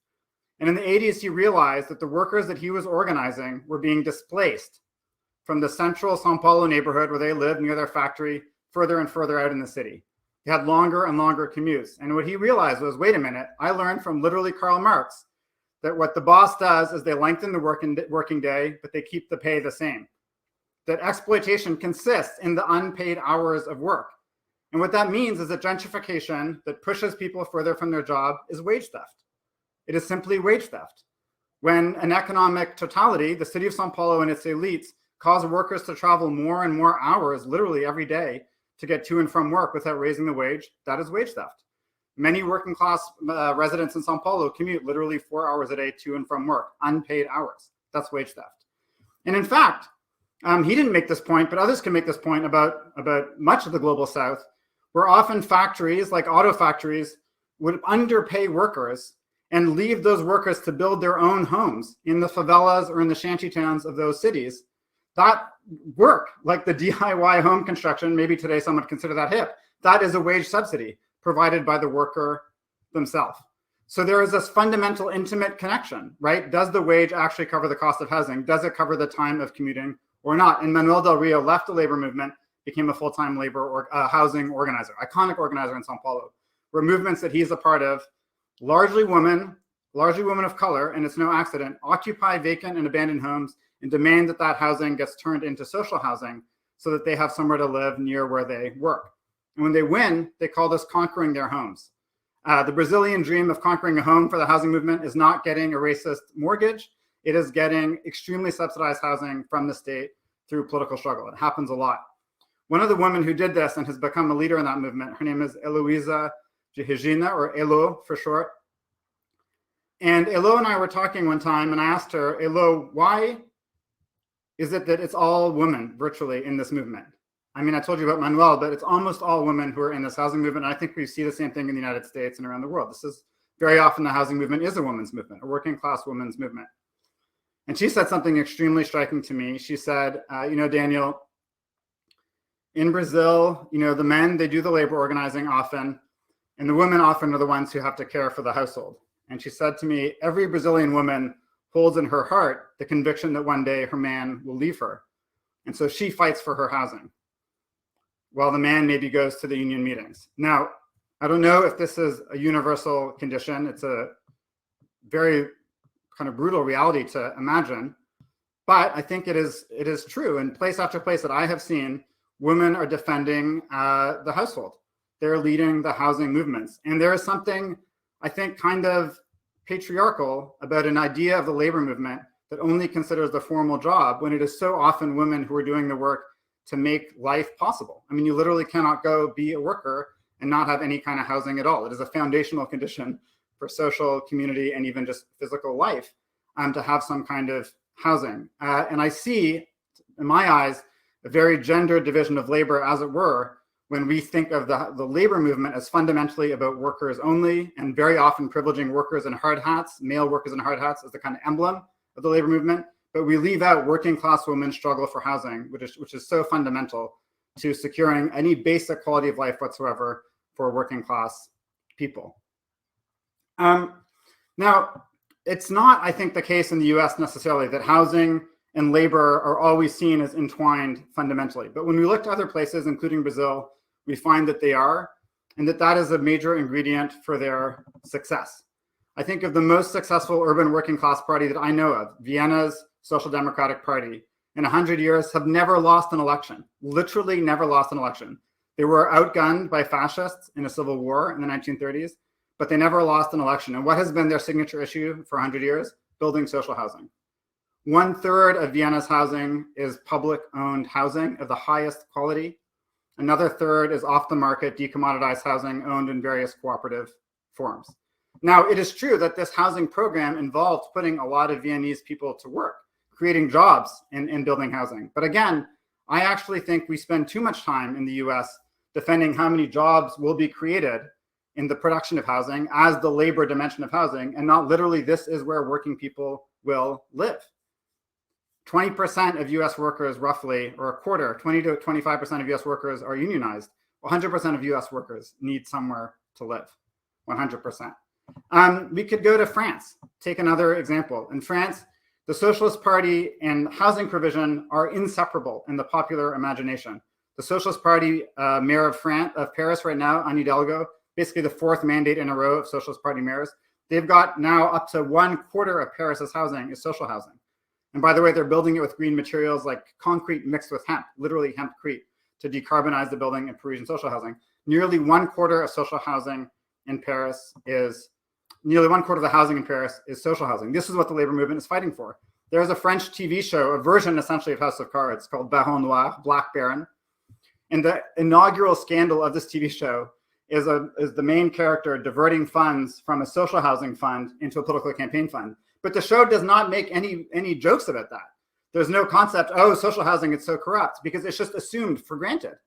And in the 80s, he realized that the workers that he was organizing were being displaced from the central Sao Paulo neighborhood where they lived near their factory further and further out in the city. They had longer and longer commutes. And what he realized was, wait a minute, I learned from literally Karl Marx that what the boss does is they lengthen the working day, but they keep the pay the same. That exploitation consists in the unpaid hours of work. And what that means is that gentrification that pushes people further from their job is wage theft. It is simply wage theft. When an economic totality, the city of Sao Paulo and its elites, cause workers to travel more and more hours, literally every day, to get to and from work without raising the wage, that is wage theft. Many working class residents in Sao Paulo commute literally 4 hours a day to and from work, unpaid hours. That's wage theft. And in fact, he didn't make this point, but others can make this point about much of the global South, where often factories like auto factories would underpay workers and leave those workers to build their own homes in the favelas or in the shanty towns of those cities. That work, like the DIY home construction, maybe today some would consider that hip, that is a wage subsidy provided by the worker themselves. So there is this fundamental intimate connection, right? Does the wage actually cover the cost of housing? Does it cover the time of commuting or not? And Manuel Del Rio left the labor movement, became a full-time labor or housing organizer, iconic organizer in Sao Paulo, where movements that he's a part of, largely women of color, and it's no accident, occupy vacant and abandoned homes and demand that that housing gets turned into social housing so that they have somewhere to live near where they work. And when they win, they call this conquering their homes. The Brazilian dream of conquering a home for the housing movement is not getting a racist mortgage. It is getting extremely subsidized housing from the state through political struggle. It happens a lot. One of the women who did this and has become a leader in that movement, her name is Heloisa de Regina, or Elo for short. And Elo and I were talking one time, and I asked her, Elo, why is it that it's all women virtually in this movement? I mean, I told you about Manuel, but it's almost all women who are in this housing movement. And I think we see the same thing in the United States and around the world. This is very often the housing movement is a women's movement, a working class women's movement. And she said something extremely striking to me. She said, Daniel, in Brazil, the men, they do the labor organizing often, and the women often are the ones who have to care for the household. And she said to me, every Brazilian woman holds in her heart the conviction that one day her man will leave her. And so she fights for her housing, while the man maybe goes to the union meetings. Now, I don't know if this is a universal condition. It's a very kind of brutal reality to imagine, but I think it is true. In place after place that I have seen, women are defending the household. They're leading the housing movements. And there is something, I think, kind of patriarchal about an idea of the labor movement that only considers the formal job when it is so often women who are doing the work to make life possible. I mean, you literally cannot go be a worker and not have any kind of housing at all. It is a foundational condition for social, community, and even just physical life to have some kind of housing. And I see, in my eyes, a very gendered division of labor, as it were, when we think of the labor movement as fundamentally about workers only, and very often privileging workers in hard hats, male workers in hard hats, as the kind of emblem of the labor movement. But we leave out working class women's struggle for housing, which is so fundamental to securing any basic quality of life whatsoever for working class people. Now, it's not, I think, the case in the US necessarily that housing and labor are always seen as entwined fundamentally. But when we look to other places, including Brazil, we find that they are, and that is a major ingredient for their success. I think of the most successful urban working class party that I know of, Vienna's Social Democratic Party, in 100 years have never lost an election, literally never lost an election. They were outgunned by fascists in a civil war in the 1930s, but they never lost an election. And what has been their signature issue for 100 years? Building social housing. 1/3 of Vienna's housing is public-owned housing of the highest quality. Another third is off-the-market, decommoditized housing owned in various cooperative forms. Now, it is true that this housing program involved putting a lot of Viennese people to work, creating jobs in building housing. But again, I actually think we spend too much time in the US defending how many jobs will be created in the production of housing as the labor dimension of housing, and not literally this is where working people will live. 20% of US workers roughly, or a quarter, 20 to 25% of US workers are unionized. 100% of US workers need somewhere to live, 100%. We could go to France, take another example. In France, the Socialist Party and housing provision are inseparable in the popular imagination. The Socialist Party mayor of Paris right now, Anne Hidalgo, basically the fourth mandate in a row of Socialist Party mayors, they've got now up to 1/4 of Paris's housing is social housing. And by the way, they're building it with green materials like concrete mixed with hemp, literally hempcrete, to decarbonize the building in Parisian social housing. Nearly 1/4 of social housing in Paris is, nearly 1/4 of the housing in Paris is social housing. This is what the labor movement is fighting for. There's a French TV show, a version essentially of House of Cards, called Baron Noir, Black Baron. And the inaugural scandal of this TV show is the main character diverting funds from a social housing fund into a political campaign fund. But the show does not make any jokes about that. There's no concept, oh, social housing, it's so corrupt, because it's just assumed for granted.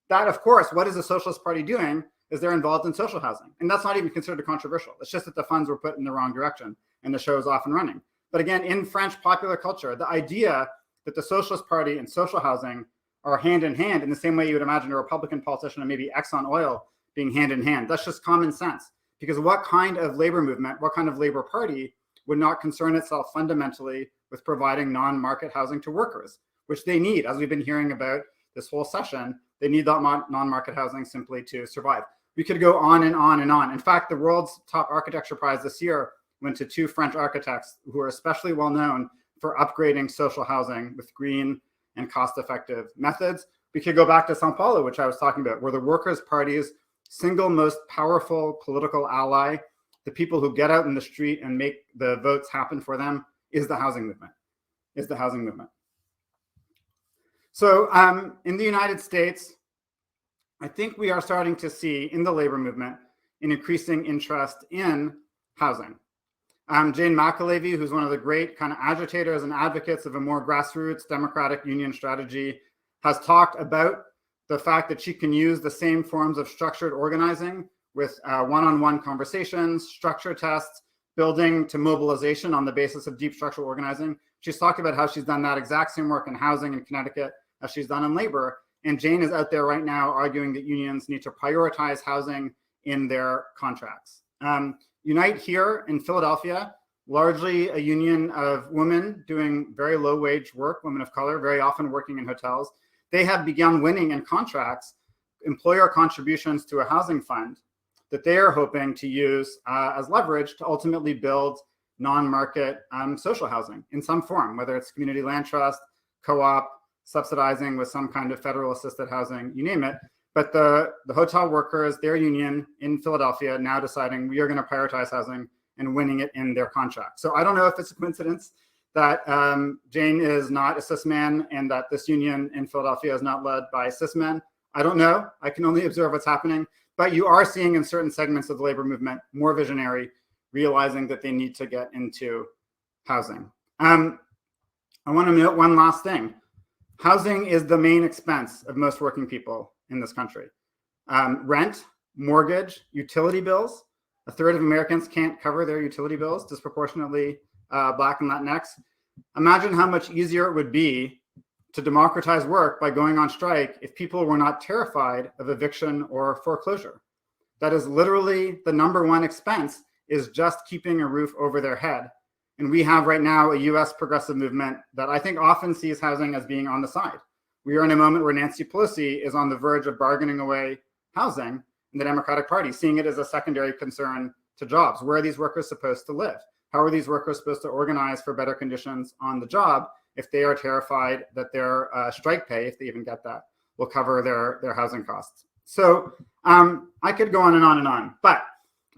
That, of course, what is the Socialist Party doing is they're involved in social housing. And that's not even considered controversial. It's just that the funds were put in the wrong direction and the show is off and running. But again, in French popular culture, the idea that the Socialist Party and social housing are hand in hand in the same way you would imagine a Republican politician and maybe Exxon Oil being hand in hand, that's just common sense. Because what kind of labor movement, what kind of labor party would not concern itself fundamentally with providing non-market housing to workers, which they need, as we've been hearing about this whole session, they need that non-market housing simply to survive. We could go on and on and on. In fact, the world's top architecture prize this year went to 2 French architects who are especially well known for upgrading social housing with green and cost-effective methods. We could go back to Sao Paulo, which I was talking about, where the Workers' Party's single most powerful political ally, the people who get out in the street and make the votes happen for them, is the housing movement, So in the United States, I think we are starting to see in the labor movement an increasing interest in housing. Jane McAlevey, who's one of the great kind of agitators and advocates of a more grassroots democratic union strategy, has talked about the fact that she can use the same forms of structured organizing with one-on-one conversations, structure tests, building to mobilization on the basis of deep structural organizing. She's talked about how she's done that exact same work in housing in Connecticut as she's done in labor. And Jane is out there right now arguing that unions need to prioritize housing in their contracts. Unite here in Philadelphia, largely a union of women doing very low wage work, women of color, very often working in hotels. They have begun winning in contracts employer contributions to a housing fund that they are hoping to use as leverage to ultimately build non-market social housing in some form, whether it's community land trust, co-op, subsidizing with some kind of federal assisted housing, you name it. But the hotel workers, their union in Philadelphia, now deciding we are going to prioritize housing and winning it in their contract. So I don't know if it's a coincidence that Jane is not a cis man and that this union in Philadelphia is not led by cis men. I don't know. I can only observe what's happening. But you are seeing in certain segments of the labor movement more visionary, realizing that they need to get into housing. I want to note one last thing. Housing is the main expense of most working people in this country. Rent, mortgage, utility bills. A third of Americans can't cover their utility bills, disproportionately Black and Latinx. Imagine how much easier it would be to democratize work by going on strike if people were not terrified of eviction or foreclosure. That is literally the number one expense, is just keeping a roof over their head. And we have right now a US progressive movement that I think often sees housing as being on the side. We are in a moment where Nancy Pelosi is on the verge of bargaining away housing in the Democratic Party, seeing it as a secondary concern to jobs. Where are these workers supposed to live? How are these workers supposed to organize for better conditions on the job if they are terrified that their strike pay, if they even get that, will cover their housing costs? So I could go on and on and on, but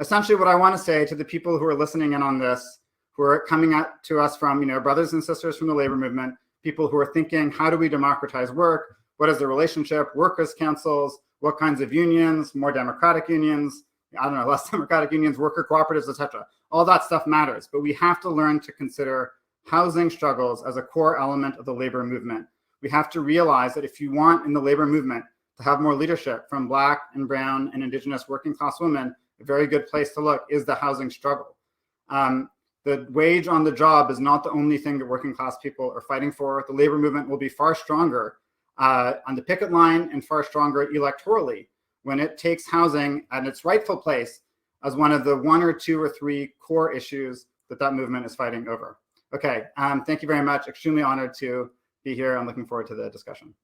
essentially what I want to say to the people who are listening in on this, who are coming out to us from, brothers and sisters from the labor movement, people who are thinking, how do we democratize work? What is the relationship? Workers' councils, what kinds of unions, more democratic unions, less democratic unions, worker cooperatives, etc. All that stuff matters, but we have to learn to consider housing struggles as a core element of the labor movement. We have to realize that if you want in the labor movement to have more leadership from Black and brown and indigenous working class women, a very good place to look is the housing struggle. The wage on the job is not the only thing that working class people are fighting for. The labor movement will be far stronger on the picket line and far stronger electorally when it takes housing at its rightful place as one of the 1 or 2 or 3 core issues that movement is fighting over. Okay, thank you very much. Extremely honored to be here. I'm looking forward to the discussion.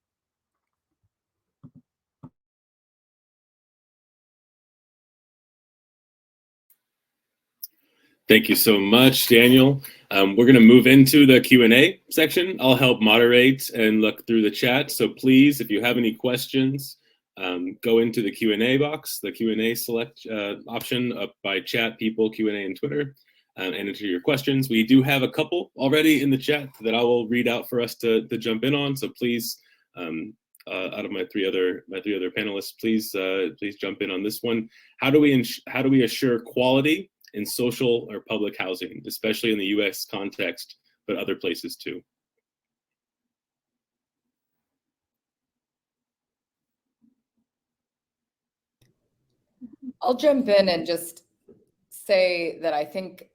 Thank you so much, Daniel. We're going to move into the Q&A section. I'll help moderate and look through the chat. So please, if you have any questions, go into the Q&A box, the Q&A select option up by chat, people, Q&A, and Twitter, and enter your questions. We do have a couple already in the chat that I will read out for us to jump in on. So please, out of my three other panelists, please jump in on this one. How do we assure quality in social or public housing, especially in the U.S. context, but other places too? I'll jump in and just say that I think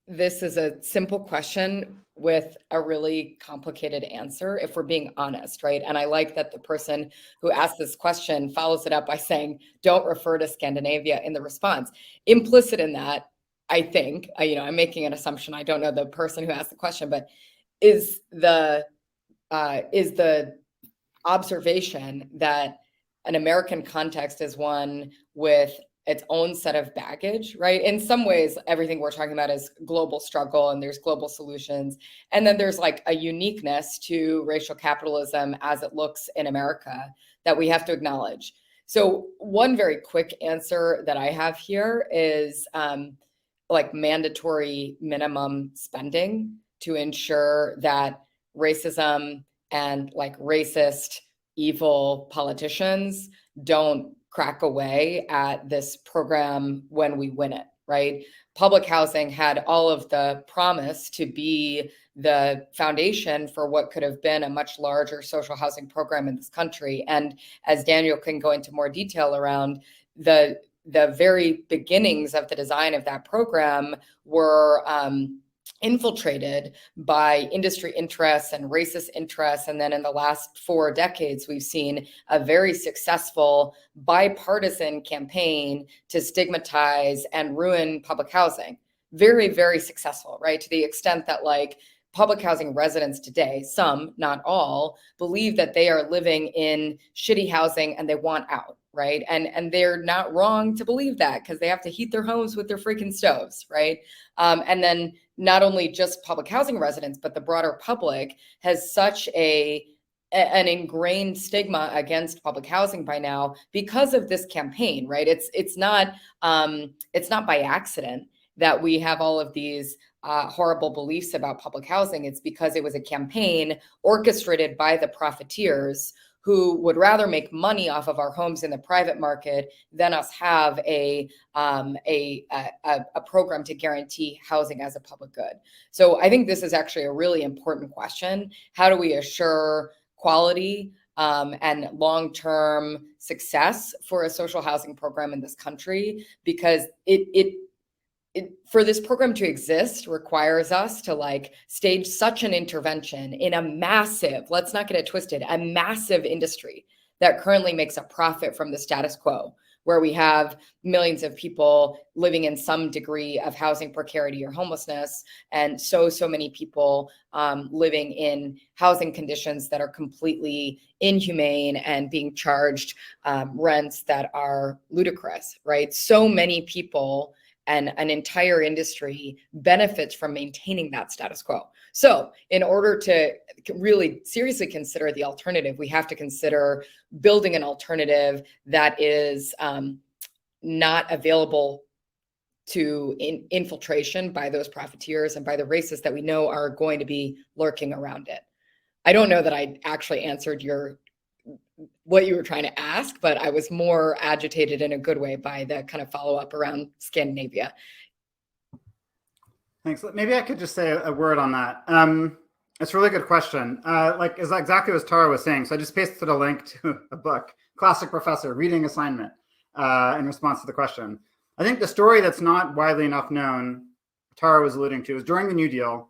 this is a simple question with a really complicated answer, if we're being honest, right? And I like that the person who asked this question follows it up by saying, don't refer to Scandinavia in the response. Implicit in that, I think, I'm making an assumption, I don't know the person who asked the question, but is the observation that an American context is one with its own set of baggage, right? In some ways, everything we're talking about is global struggle and there's global solutions. And then there's like a uniqueness to racial capitalism as it looks in America that we have to acknowledge. So one very quick answer that I have here is like mandatory minimum spending to ensure that racism and like racist, evil politicians don't crack away at this program when we win it, right? Public housing had all of the promise to be the foundation for what could have been a much larger social housing program in this country. And as Daniel can go into more detail around, the very beginnings of the design of that program were infiltrated by industry interests and racist interests. And then in the last 4 decades, we've seen a very successful bipartisan campaign to stigmatize and ruin public housing. Very, very successful, right? To the extent that like public housing residents today, some, not all, believe that they are living in shitty housing and they want out, right? And they're not wrong to believe that because they have to heat their homes with their freaking stoves, right? And then not only just public housing residents, but the broader public has such an ingrained stigma against public housing by now because of this campaign, right? It's not by accident that we have all of these horrible beliefs about public housing. It's because it was a campaign orchestrated by the profiteers who would rather make money off of our homes in the private market than us have a program to guarantee housing as a public good. So I think this is actually a really important question. How do we assure quality and long-term success for a social housing program in this country, because it for this program to exist requires us to like stage such an intervention in a massive, let's not get it twisted, a massive industry that currently makes a profit from the status quo, where we have millions of people living in some degree of housing precarity or homelessness, and so many people living in housing conditions that are completely inhumane and being charged rents that are ludicrous, right? So many people and an entire industry benefits from maintaining that status quo. So in order to really seriously consider the alternative, we have to consider building an alternative that is not available to infiltration by those profiteers and by the racists that we know are going to be lurking around it. I don't know that I actually answered what you were trying to ask, but I was more agitated in a good way by the kind of follow-up around Scandinavia. Thanks. Maybe I could just say a word on that. It's a really good question. Like is exactly what Tara was saying. So I just pasted a link to a book, Classic Professor, Reading Assignment, in response to the question. I think the story that's not widely enough known, Tara was alluding to, is during the New Deal,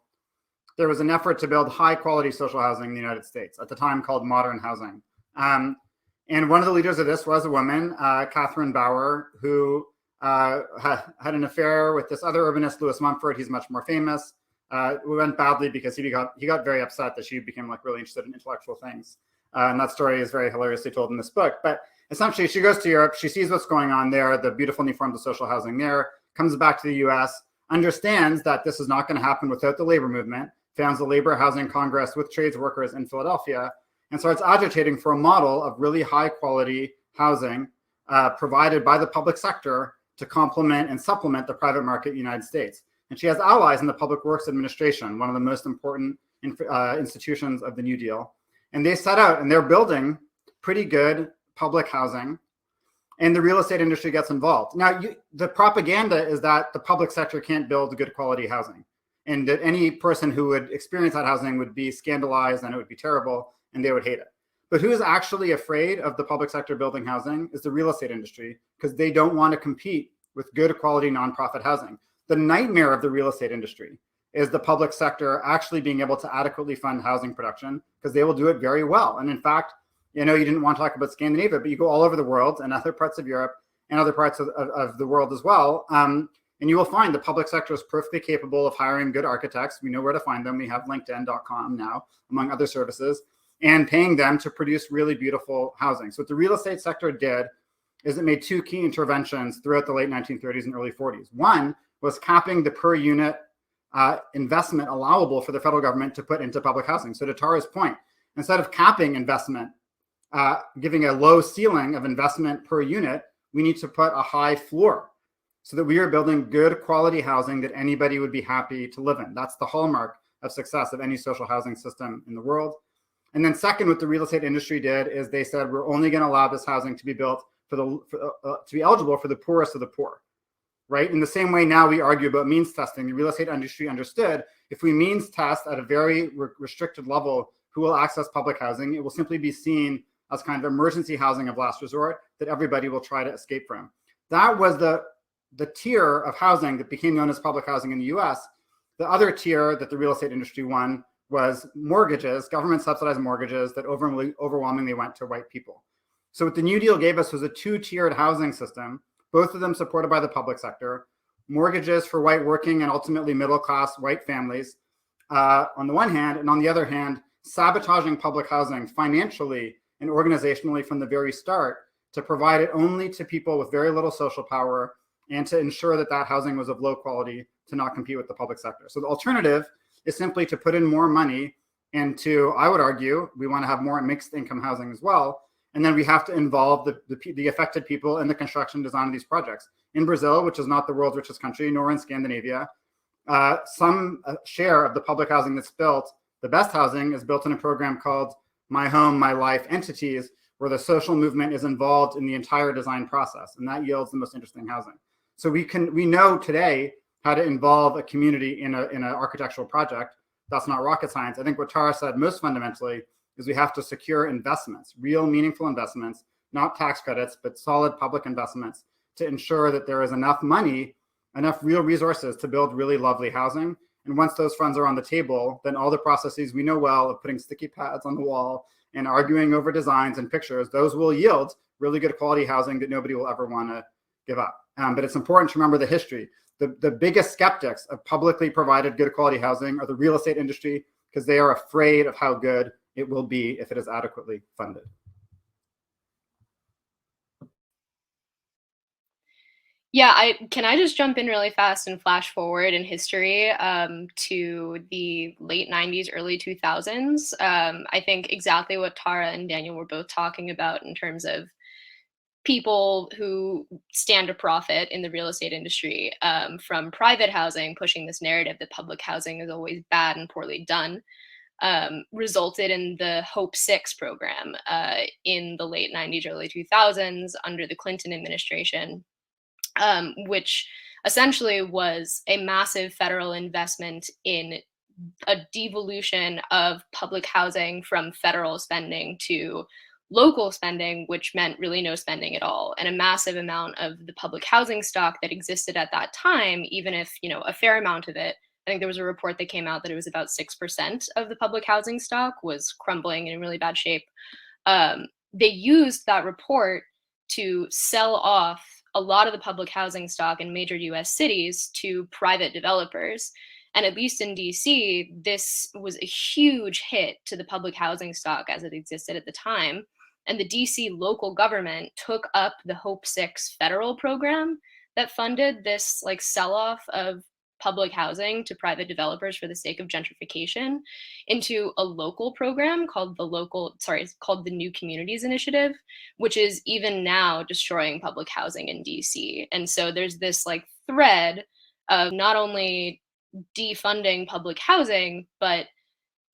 there was an effort to build high quality social housing in the United States, at the time called modern housing. And one of the leaders of this was a woman, Catherine Bauer, who had an affair with this other urbanist, Lewis Mumford. He's much more famous. It went badly because he got very upset that she became like really interested in intellectual things. And that story is very hilariously told in this book. But essentially, she goes to Europe, she sees what's going on there, the beautiful new forms of social housing there, comes back to the US, understands that this is not going to happen without the labor movement, founds the Labor Housing Congress with trades workers in Philadelphia, and starts agitating for a model of really high quality housing provided by the public sector to complement and supplement the private market in the United States. And she has allies in the Public Works Administration, one of the most important institutions of the New Deal. And they set out and they're building pretty good public housing, and the real estate industry gets involved. Now, the propaganda is that the public sector can't build good quality housing, and that any person who would experience that housing would be scandalized and it would be terrible and they would hate it. But who is actually afraid of the public sector building housing is the real estate industry, because they don't want to compete with good quality nonprofit housing. The nightmare of the real estate industry is the public sector actually being able to adequately fund housing production, because they will do it very well. And in fact, you know, you didn't want to talk about Scandinavia, but you go all over the world and other parts of Europe and other parts of the world as well. And you will find the public sector is perfectly capable of hiring good architects. We know where to find them. We have LinkedIn.com now, among other services, and paying them to produce really beautiful housing. So what the real estate sector did is it made two key interventions throughout the late 1930s and early 40s. One was capping the per unit investment allowable for the federal government to put into public housing. So to Tara's point, instead of capping investment, giving a low ceiling of investment per unit, we need to put a high floor so that we are building good quality housing that anybody would be happy to live in. That's the hallmark of success of any social housing system in the world. And then second, what the real estate industry did is they said, we're only going to allow this housing to be built to be eligible for the poorest of the poor, right? In the same way now we argue about means testing, the real estate industry understood if we means test at a very restricted level who will access public housing, it will simply be seen as kind of emergency housing of last resort that everybody will try to escape from. That was the tier of housing that became known as public housing in the US. The other tier that the real estate industry won was mortgages, government subsidized mortgages that overwhelmingly went to white people. So what the New Deal gave us was a two-tiered housing system, both of them supported by the public sector, mortgages for white working and ultimately middle-class white families on the one hand, and on the other hand, sabotaging public housing financially and organizationally from the very start to provide it only to people with very little social power and to ensure that that housing was of low quality to not compete with the public sector. So the alternative is simply to put in more money and to, I would argue, we want to have more mixed income housing as well. And then we have to involve the affected people in the construction design of these projects. In Brazil, which is not the world's richest country, nor in Scandinavia, some share of the public housing that's built, the best housing is built in a program called My Home, My Life Entities, where the social movement is involved in the entire design process. And that yields the most interesting housing. So we know today how to involve a community in an architectural project. That's not rocket science. I think what Tara said most fundamentally is we have to secure investments, real meaningful investments, not tax credits, but solid public investments to ensure that there is enough money, enough real resources to build really lovely housing. And once those funds are on the table, then all the processes we know well of putting sticky pads on the wall and arguing over designs and pictures, those will yield really good quality housing that nobody will ever want to give up. But it's important to remember the history. The biggest skeptics of publicly provided good quality housing are the real estate industry, because they are afraid of how good it will be if it is adequately funded. Yeah, can I just jump in really fast and flash forward in history to the late 90s, early 2000s. I think exactly what Tara and Daniel were both talking about in terms of people who stand to profit in the real estate industry from private housing, pushing this narrative that public housing is always bad and poorly done, resulted in the Hope 6 program in the late 90s, early 2000s under the Clinton administration. Which essentially was a massive federal investment in a devolution of public housing from federal spending to local spending, which meant really no spending at all. And a massive amount of the public housing stock that existed at that time, even if, a fair amount of it, I think there was a report that came out that it was about 6% of the public housing stock was crumbling and in really bad shape. They used that report to sell off a lot of the public housing stock in major US cities to private developers. And at least in DC, this was a huge hit to the public housing stock as it existed at the time. And the DC local government took up the Hope 6 federal program that funded this sell-off of public housing to private developers for the sake of gentrification into a local program called the New Communities Initiative, which is even now destroying public housing in DC. And so there's this thread of not only defunding public housing, but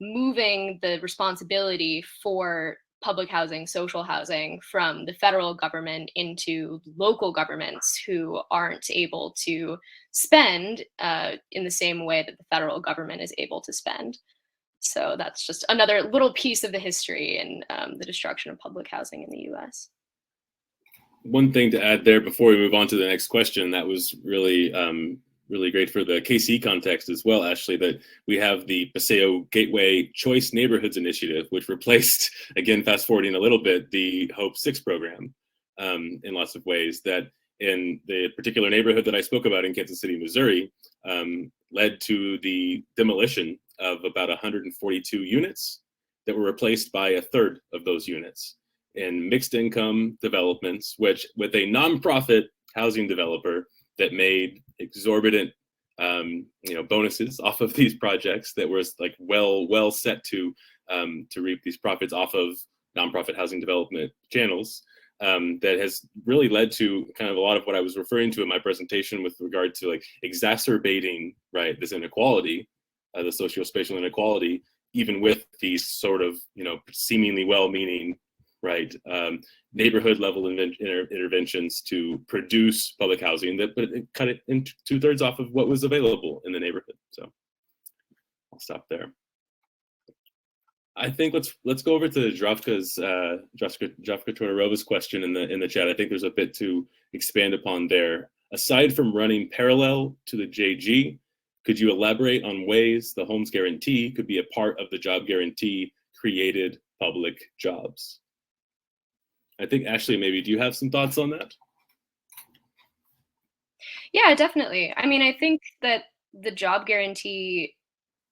moving the responsibility for public housing, social housing from the federal government into local governments who aren't able to spend in the same way that the federal government is able to spend. So that's just another little piece of the history and the destruction of public housing in the US. One thing to add there before we move on to the next question, that was really great for the KC context as well, Ashley, that we have the Paseo Gateway Choice Neighborhoods Initiative, which replaced, again, fast forwarding a little bit, the Hope 6 program in lots of ways. That in the particular neighborhood that I spoke about in Kansas City, Missouri, led to the demolition of about 142 units that were replaced by a third of those units in mixed income developments, which with a nonprofit housing developer that made exorbitant bonuses off of these projects that was well set to reap these profits off of nonprofit housing development channels, that has really led to kind of a lot of what I was referring to in my presentation with regard to exacerbating this inequality, the socio-spatial inequality, even with these sort of seemingly well-meaning neighborhood level interventions to produce public housing that cut it into 2/3 off of what was available in the neighborhood. So I'll stop there. I think let's go over to Zdravka's Zdravka Todorova's question in the chat. I think there's a bit to expand upon there. Aside from running parallel to the JG, could you elaborate on ways the Homes Guarantee could be a part of the job guarantee created public jobs? I think, Ashley, maybe do you have some thoughts on that? Yeah, definitely. I mean, I think that the job guarantee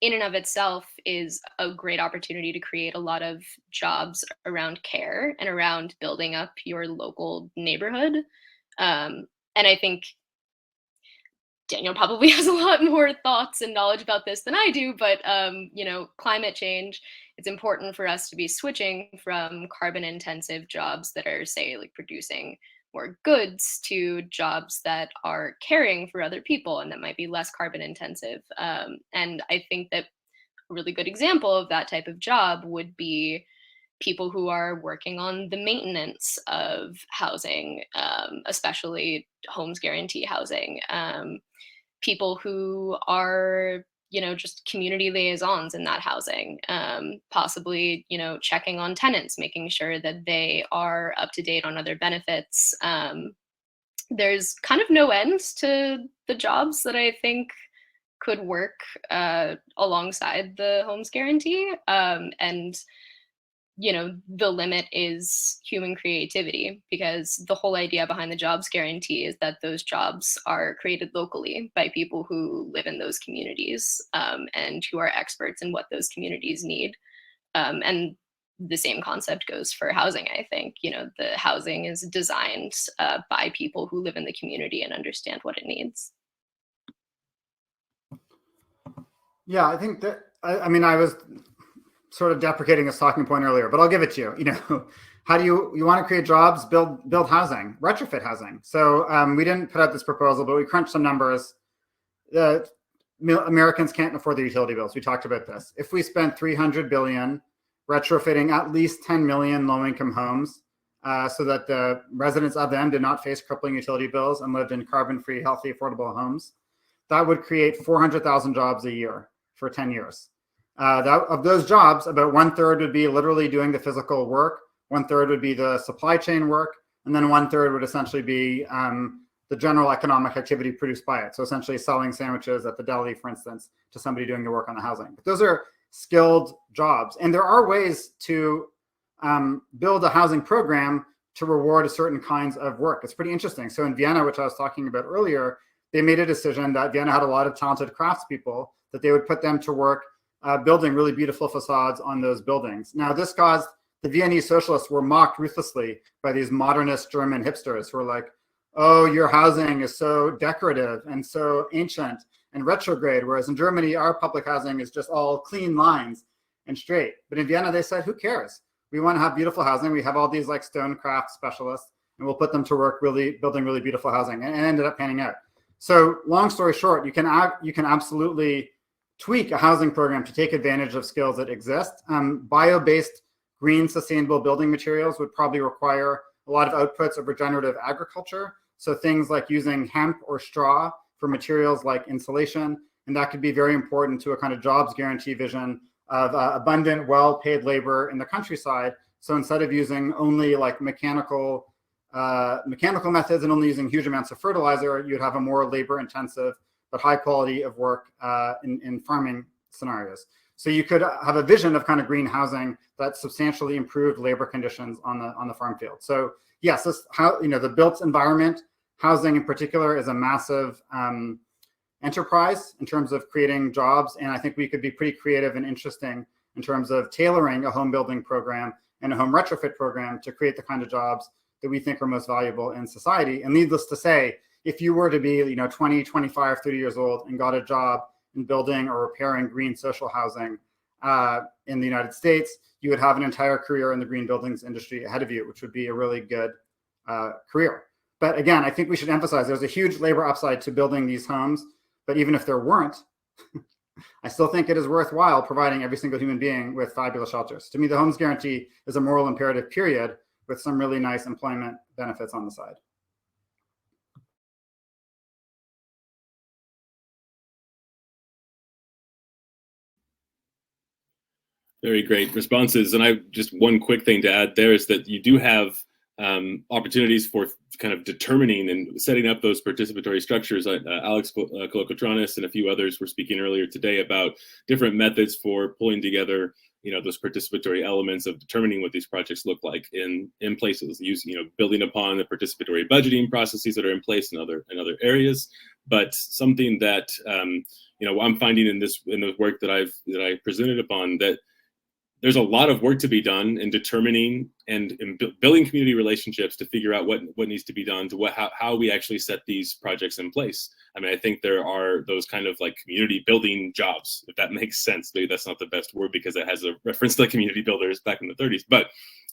in and of itself is a great opportunity to create a lot of jobs around care and around building up your local neighborhood. And I think Daniel probably has a lot more thoughts and knowledge about this than I do, but climate change, it's important for us to be switching from carbon intensive jobs that are, say, producing more goods to jobs that are caring for other people and that might be less carbon intensive. And I think that a really good example of that type of job would be people who are working on the maintenance of housing, especially Homes Guarantee housing. People who are just community liaisons in that housing, possibly, checking on tenants, making sure that they are up to date on other benefits. There's kind of no end to the jobs that I think could work alongside the homes guarantee. And the limit is human creativity, because the whole idea behind the jobs guarantee is that those jobs are created locally by people who live in those communities, and who are experts in what those communities need. And the same concept goes for housing, I think. The housing is designed by people who live in the community and understand what it needs. Yeah, I think that, I mean, I was sort of deprecating this talking point earlier, but I'll give it to you. How do you want to create jobs, build housing, retrofit housing. So we didn't put out this proposal, but we crunched some numbers. Americans can't afford their utility bills. We talked about this. If we spent $300 billion retrofitting at least 10 million low-income homes, so that the residents of them did not face crippling utility bills and lived in carbon-free, healthy, affordable homes, that would create 400,000 jobs a year for 10 years. Of those jobs, about 1/3 would be literally doing the physical work, 1/3 would be the supply chain work, and then 1/3 would essentially be the general economic activity produced by it. So essentially selling sandwiches at the deli, for instance, to somebody doing the work on the housing. But those are skilled jobs. And there are ways to build a housing program to reward certain kinds of work. It's pretty interesting. So in Vienna, which I was talking about earlier, they made a decision that Vienna had a lot of talented craftspeople, that they would put them to work building really beautiful facades on those buildings. Now, this caused the Viennese socialists were mocked ruthlessly by these modernist German hipsters who were like, oh, your housing is so decorative and so ancient and retrograde, whereas in Germany, our public housing is just all clean lines and straight. But in Vienna, they said, who cares? We want to have beautiful housing. We have all these like stone craft specialists, and we'll put them to work really building really beautiful housing, and it ended up panning out. So long story short, you can absolutely tweak a housing program to take advantage of skills that exist. Bio-based green sustainable building materials would probably require a lot of outputs of regenerative agriculture. So things like using hemp or straw for materials like insulation. And that could be very important to a kind of jobs guarantee vision of abundant, well-paid labor in the countryside. So instead of using only like mechanical methods and only using huge amounts of fertilizer, you'd have a more labor-intensive but high quality of work in farming scenarios. So you could have a vision of kind of green housing that substantially improved labor conditions on the farm field. So yes, the built environment, housing in particular, is a massive enterprise in terms of creating jobs. And I think we could be pretty creative and interesting in terms of tailoring a home building program and a home retrofit program to create the kind of jobs that we think are most valuable in society. And needless to say, if you were to be 20, 25, 30 years old and got a job in building or repairing green social housing in the United States, you would have an entire career in the green buildings industry ahead of you, which would be a really good career. But again, I think we should emphasize there's a huge labor upside to building these homes. But even if there weren't, I still think it is worthwhile providing every single human being with fabulous shelters. To me, the homes guarantee is a moral imperative, period, with some really nice employment benefits on the side. Very great responses. And I just one quick thing to add there is that you do have opportunities for kind of determining and setting up those participatory structures. Alex Kolokotronis and a few others were speaking earlier today about different methods for pulling together, those participatory elements of determining what these projects look like in places, building upon the participatory budgeting processes that are in place in other areas. But something that I'm finding in the work that I presented upon, that there's a lot of work to be done in determining and building community relationships to figure out what needs to be done to how we actually set these projects in place. I mean, I think there are those kind of like community building jobs, if that makes sense. Maybe that's not the best word because it has a reference to community builders back in the 30s, but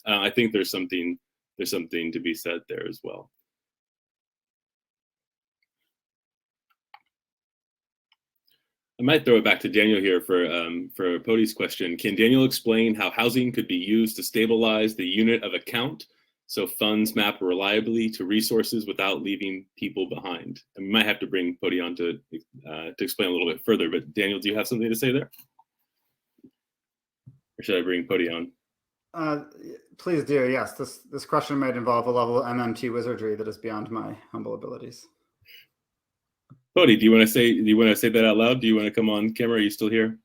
I think there's something to be said there as well. I might throw it back to Daniel here for Podi's question. Can Daniel explain how housing could be used to stabilize the unit of account so funds map reliably to resources without leaving people behind. And we might have to bring Poti on to explain a little bit further, but Daniel, do you have something to say there? Or should I bring Poti on? Please do. Yes, this question might involve a level of MMT wizardry that is beyond my humble abilities. Poti, do you want to say that out loud? Do you want to come on camera? Are you still here?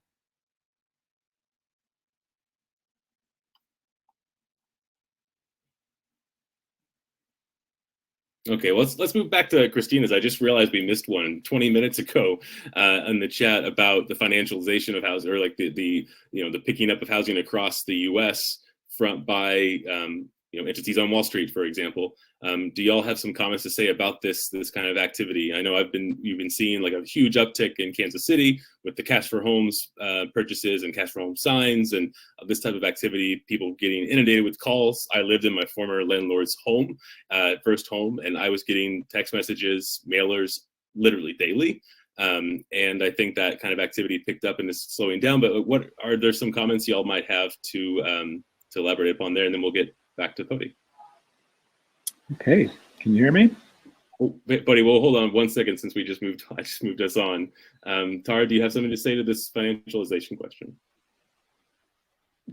Okay, well, let's move back to Christina's. I just realized we missed one 20 minutes ago in the chat about the financialization of housing, or like the picking up of housing across the U.S. by entities on Wall Street, for example. Do y'all have some comments to say about this kind of activity? I know you've been seeing like a huge uptick in Kansas City with the cash for homes purchases and cash for home signs and this type of activity, people getting inundated with calls. I lived in my former landlord's home, first home, and I was getting text messages, mailers literally daily. And I think that kind of activity picked up and is slowing down, but what are there some comments y'all might have to elaborate upon there, and then we'll get back to Poti. Okay, can you hear me? Oh, Poti, well, hold on 1 second since I just moved us on. Tara, do you have something to say to this financialization question?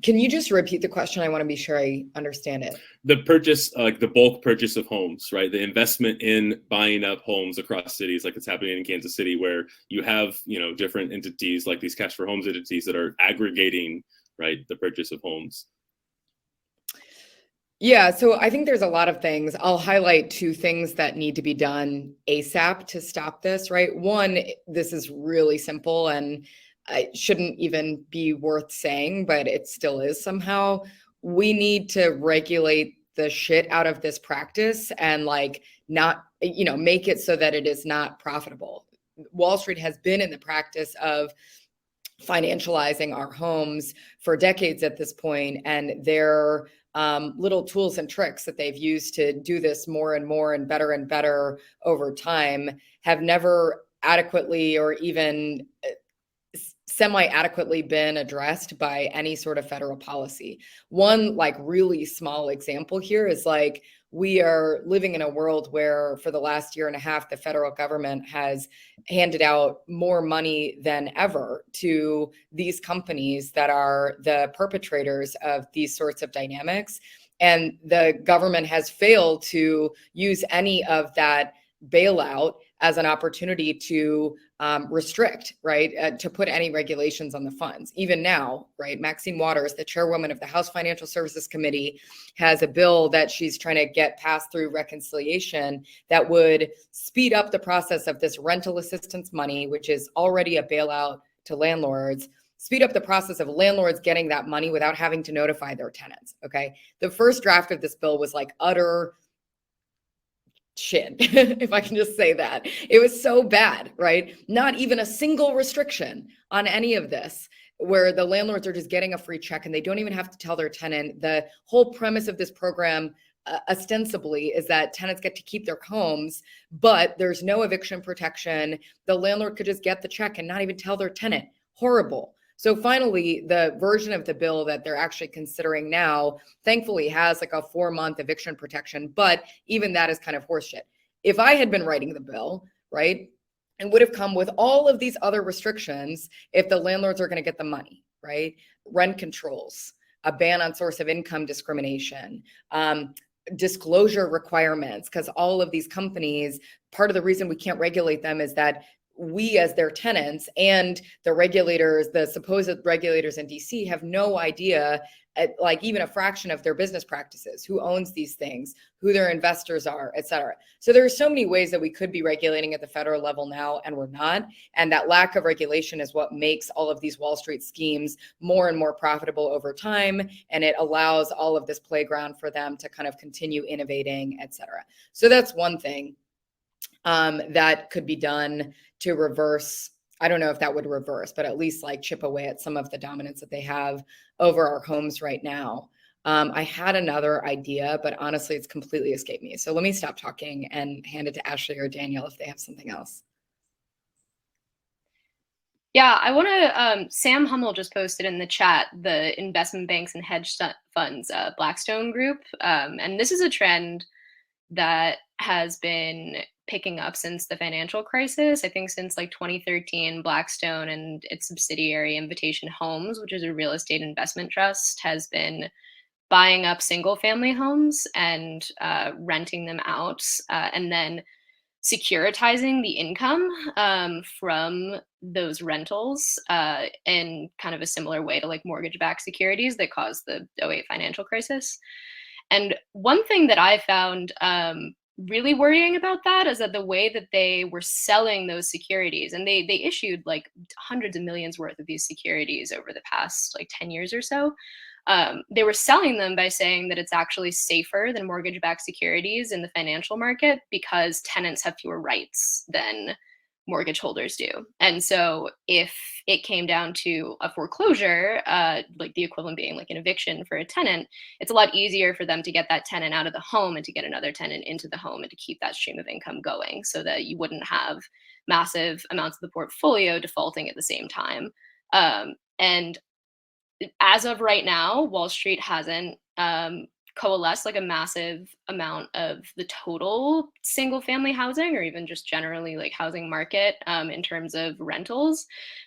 Can you just repeat the question? I want to be sure I understand it. The purchase, like the bulk purchase of homes, right? The investment in buying up homes across cities, like it's happening in Kansas City, where you have, different entities like these cash for homes entities that are aggregating, right, the purchase of homes. Yeah, so I think there's a lot of things. I'll highlight two things that need to be done ASAP to stop this, right? One, this is really simple and it shouldn't even be worth saying, but it still is somehow. We need to regulate the shit out of this practice and not, make it so that it is not profitable. Wall Street has been in the practice of financializing our homes for decades at this point, and their little tools and tricks that they've used to do this more and more and better over time have never adequately or even semi-adequately been addressed by any sort of federal policy. One really small example here is we are living in a world where for the last year and a half, the federal government has handed out more money than ever to these companies that are the perpetrators of these sorts of dynamics. And the government has failed to use any of that bailout as an opportunity to restrict, right, to put any regulations on the funds. Even now, right, Maxine Waters, the chairwoman of the House Financial Services Committee, has a bill that she's trying to get passed through reconciliation that would speed up the process of this rental assistance money, which is already a bailout to landlords, speed up the process of landlords getting that money without having to notify their tenants, okay? The first draft of this bill was utter shit, if I can just say that. It was so bad, right? Not even a single restriction on any of this, where the landlords are just getting a free check and they don't even have to tell their tenant. The whole premise of this program ostensibly is that tenants get to keep their homes, but there's no eviction protection. The landlord could just get the check and not even tell their tenant. Horrible. So finally, the version of the bill that they're actually considering now, thankfully has a 4-month eviction protection, but even that is kind of horseshit. If I had been writing the bill, right, it would have come with all of these other restrictions if the landlords are going to get the money, right? Rent controls, a ban on source of income discrimination, disclosure requirements, because all of these companies, part of the reason we can't regulate them is that we as their tenants and the regulators, the supposed regulators in DC, have no idea even a fraction of their business practices, who owns these things, who their investors are, et cetera. So there are so many ways that we could be regulating at the federal level now, and we're not. And that lack of regulation is what makes all of these Wall Street schemes more and more profitable over time. And it allows all of this playground for them to kind of continue innovating, et cetera. So that's one thing that could be done to reverse. I don't know if that would reverse, but at least chip away at some of the dominance that they have over our homes right now. I had another idea, but honestly, it's completely escaped me. So let me stop talking and hand it to Ashley or Daniel if they have something else. Yeah, I want to. Sam Hummel just posted in the chat the investment banks and hedge funds Blackstone group, and this is a trend that has been picking up since the financial crisis. I think since like 2013, Blackstone and its subsidiary Invitation Homes, which is a real estate investment trust, has been buying up single family homes and renting them out, and then securitizing the income from those rentals in kind of a similar way to like mortgage-backed securities that caused the '08 financial crisis. And one thing that I found really worrying about that is that the way that they were selling those securities, and they issued like hundreds of millions worth of these securities over the past like 10 years or so. They were selling them by saying that it's actually safer than mortgage-backed securities in the financial market because tenants have fewer rights than mortgage holders do. And so if it came down to a foreclosure, like the equivalent being like an eviction for a tenant, it's a lot easier for them to get that tenant out of the home and to get another tenant into the home and to keep that stream of income going so that you wouldn't have massive amounts of the portfolio defaulting at the same time. And as of right now, Wall Street hasn't coalesced like a massive amount of the total single family housing or even just generally like housing market in terms of rentals,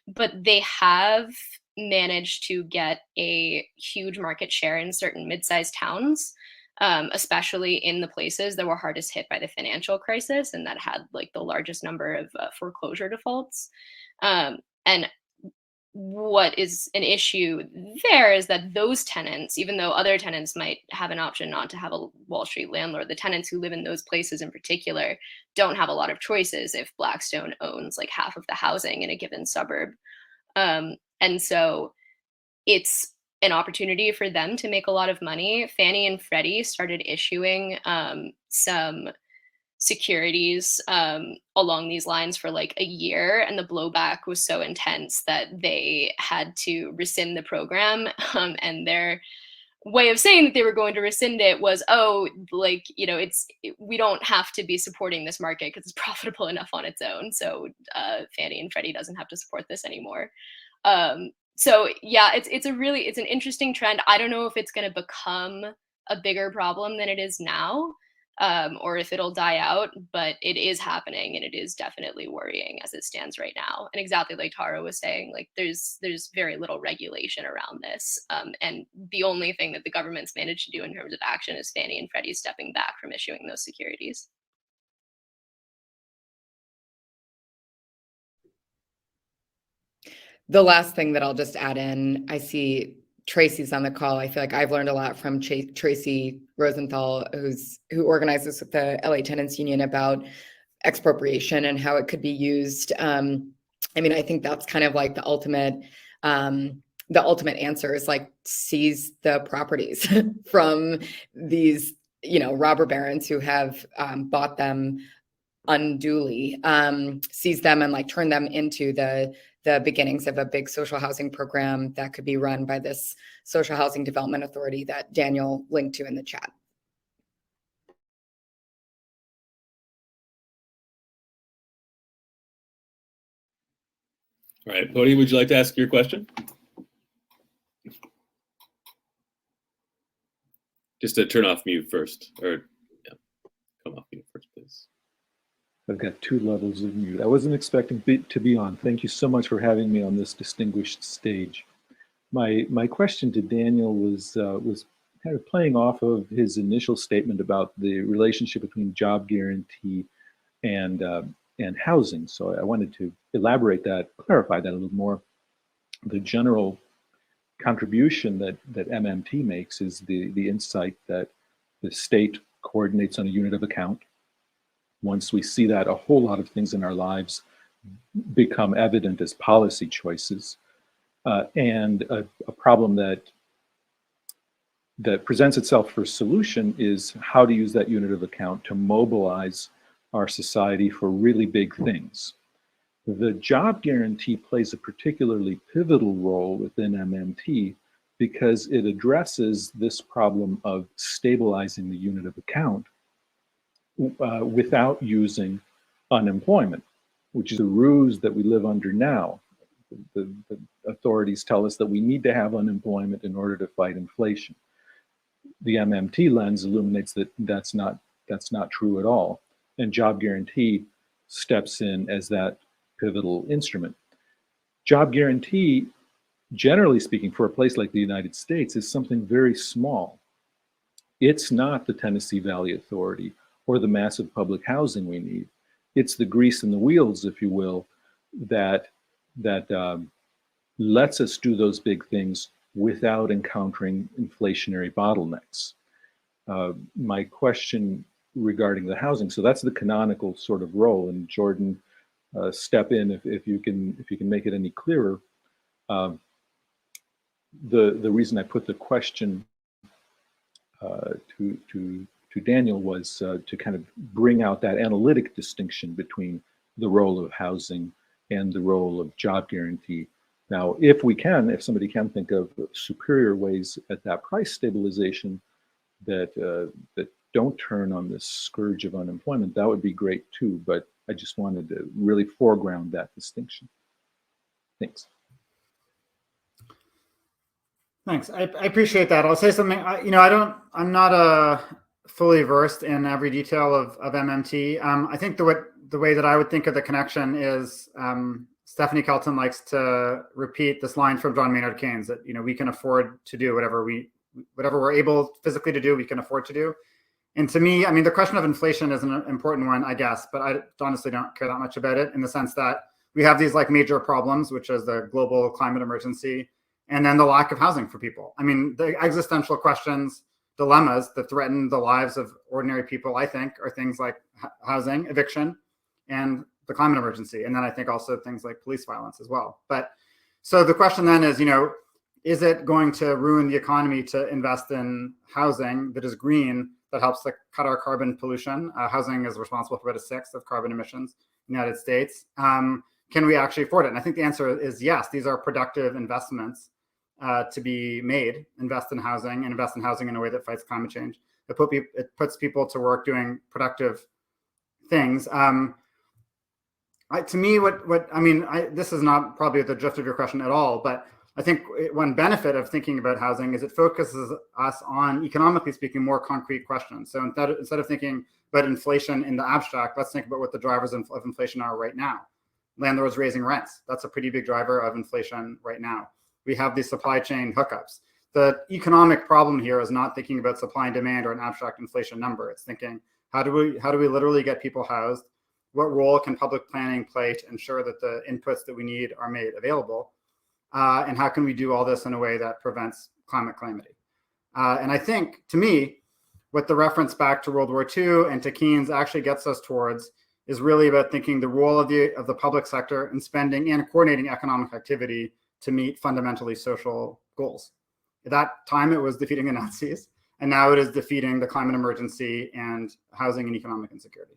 but they have managed to get a huge market share in certain mid-sized towns, especially in the places that were hardest hit by the financial crisis and that had like the largest number of foreclosure defaults. And what is an issue there is that those tenants, even though other tenants might have an option not to have a Wall Street landlord, the tenants who live in those places in particular don't have a lot of choices if Blackstone owns like half of the housing in a given suburb. And so it's an opportunity for them to make a lot of money. Fannie and Freddie started issuing some securities along these lines for like a year, and the blowback was so intense that they had to rescind the program. And their way of saying that they were going to rescind it was, oh, like, you know, we don't have to be supporting this market because it's profitable enough on its own. So Fannie and Freddie doesn't have to support this anymore. So yeah, it's an interesting trend. I don't know if it's going to become a bigger problem than it is now, or if it'll die out, but it is happening and it is definitely worrying as it stands right now. And exactly like Tara was saying, like there's very little regulation around this. And the only thing that the government's managed to do in terms of action is Fannie and Freddie stepping back from issuing those securities. The last thing that I'll just add in, I see Tracy's on the call. I feel like I've learned a lot from Tracy Rosenthal, who organizes with the LA Tenants Union about expropriation and how it could be used. I mean, I think that's kind of like the ultimate answer is like seize the properties from these, you know, robber barons who have bought them unduly, seize them and like turn them into the beginnings of a big social housing program that could be run by this social housing development authority that Daniel linked to in the chat. All right, Bodhi, would you like to ask your question? Just to turn off mute first, or yeah, come off mute first, please. I've got 2 levels of mute. I wasn't expecting to be on. Thank you so much for having me on this distinguished stage. My question to Daniel was kind of playing off of his initial statement about the relationship between job guarantee and housing. So I wanted to elaborate that, clarify that a little more. The general contribution that MMT makes is the insight that the state coordinates on a unit of account. Once we see that, a whole lot of things in our lives become evident as policy choices. And a problem that presents itself for solution is how to use that unit of account to mobilize our society for really big things. The job guarantee plays a particularly pivotal role within MMT because it addresses this problem of stabilizing the unit of account without using unemployment, which is a ruse that we live under now. the authorities tell us that we need to have unemployment in order to fight inflation. The MMT lens illuminates that that's not true at all. And job guarantee steps in as that pivotal instrument. Job guarantee, generally speaking, for a place like the United States, is something very small. It's not the Tennessee Valley Authority or the massive public housing we need. It's the grease in the wheels, if you will, that lets us do those big things without encountering inflationary bottlenecks. My question regarding the housing, so that's the canonical sort of role, and Jordan, step in if you can make it any clearer. The reason I put the question to Daniel was to kind of bring out that analytic distinction between the role of housing and the role of job guarantee. Now, if somebody can think of superior ways at that price stabilization that don't turn on this scourge of unemployment, that would be great too. But I just wanted to really foreground that distinction. Thanks. Thanks. I appreciate that. I'll say something. I'm not fully versed in every detail of MMT. I think the way that I would think of the connection is Stephanie Kelton likes to repeat this line from John Maynard Keynes that we can afford to do whatever we're able physically to do, we can afford to do. And to me, I mean, the question of inflation is an important one, I guess, but I honestly don't care that much about it in the sense that we have these like major problems, which is the global climate emergency, and then the lack of housing for people. I mean, the existential questions, dilemmas that threaten the lives of ordinary people, I think, are things like housing, eviction, and the climate emergency. And then I think also things like police violence as well. But so the question then is, is it going to ruin the economy to invest in housing that is green, that helps to cut our carbon pollution? Housing is responsible for about 1/6 of carbon emissions in the United States. Can we actually afford it? And I think the answer is yes. These are productive investments to be made. Invest in housing and invest in housing in a way that fights climate change. It puts people to work doing productive things. To me, this is not probably the drift of your question at all, but I think one benefit of thinking about housing is it focuses us on, economically speaking, more concrete questions. So instead of thinking about inflation in the abstract, let's think about what the drivers of inflation are right now. Landlords raising rents. That's a pretty big driver of inflation right now. We have these supply chain hookups. The economic problem here is not thinking about supply and demand or an abstract inflation number. It's thinking, how do we literally get people housed? What role can public planning play to ensure that the inputs that we need are made available? And how can we do all this in a way that prevents climate calamity? And I think, to me, what the reference back to World War II and to Keynes actually gets us towards is really about thinking the role of the public sector in spending and coordinating economic activity to meet fundamentally social goals. At that time, it was defeating the Nazis, and now it is defeating the climate emergency and housing and economic insecurity.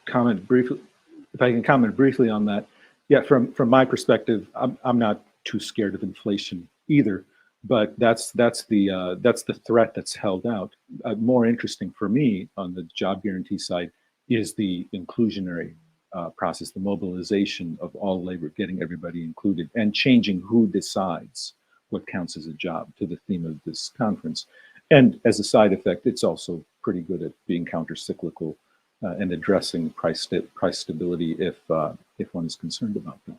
If I can comment briefly on that, yeah, from my perspective, I'm not too scared of inflation either, but that's the threat that's held out. More interesting for me on the job guarantee side is the inclusionary process, the mobilization of all labor, getting everybody included, and changing who decides what counts as a job, to the theme of this conference. And as a side effect, it's also pretty good at being counter-cyclical and addressing price stability if one is concerned about that.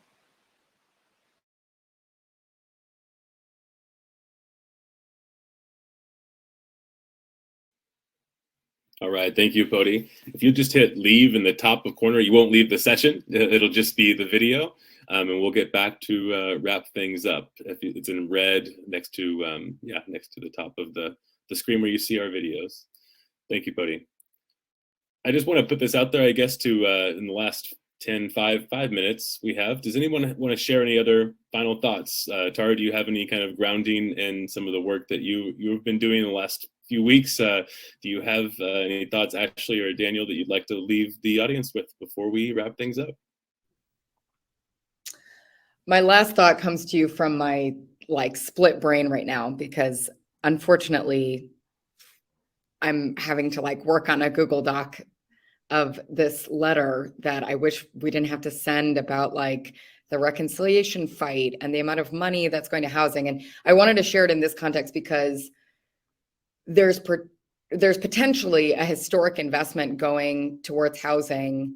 All right, thank you, Poti. If you just hit leave in the top of corner, you won't leave the session. It'll just be the video, and we'll get back to wrap things up. It's in red next to the top of the screen where you see our videos. Thank you, Poti. I just want to put this out there, I guess, to in the last 5 minutes we have. Does anyone want to share any other final thoughts? Tara, do you have any kind of grounding in some of the work that you've been doing in the last few weeks? Do you have any thoughts, Ashley or Daniel, that you'd like to leave the audience with before we wrap things up? My last thought comes to you from my split brain right now, because unfortunately I'm having to work on a Google Doc of this letter that I wish we didn't have to send about like the reconciliation fight and the amount of money that's going to housing. And I wanted to share it in this context because there's potentially a historic investment going towards housing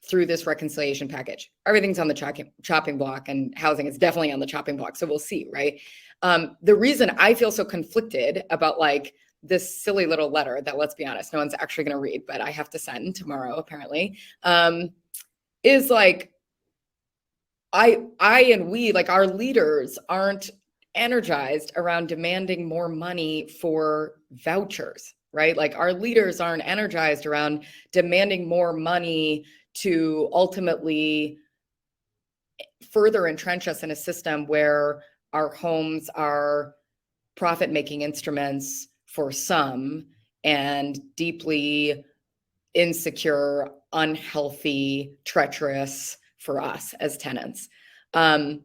through this reconciliation package. Everything's on the chopping block, and housing is definitely on the chopping block. So we'll see, right? The reason I feel so conflicted about like this silly little letter that, let's be honest, no one's actually going to read, but I have to send tomorrow apparently, is like I and we, like our leaders, aren't energized around demanding more money for vouchers, right? Like our leaders aren't energized around demanding more money to ultimately further entrench us in a system where our homes are profit-making instruments for some and deeply insecure, unhealthy, treacherous for us as tenants. And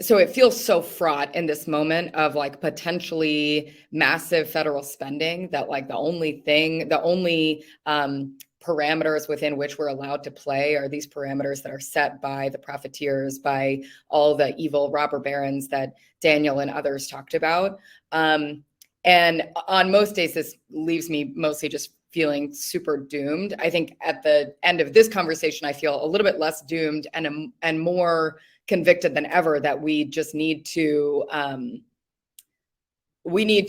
so it feels so fraught in this moment of like potentially massive federal spending that like the only parameters within which we're allowed to play are these parameters that are set by the profiteers, by all the evil robber barons that Daniel and others talked about. And on most days, this leaves me mostly just feeling super doomed. I think at the end of this conversation, I feel a little bit less doomed and more convicted than ever that we just need to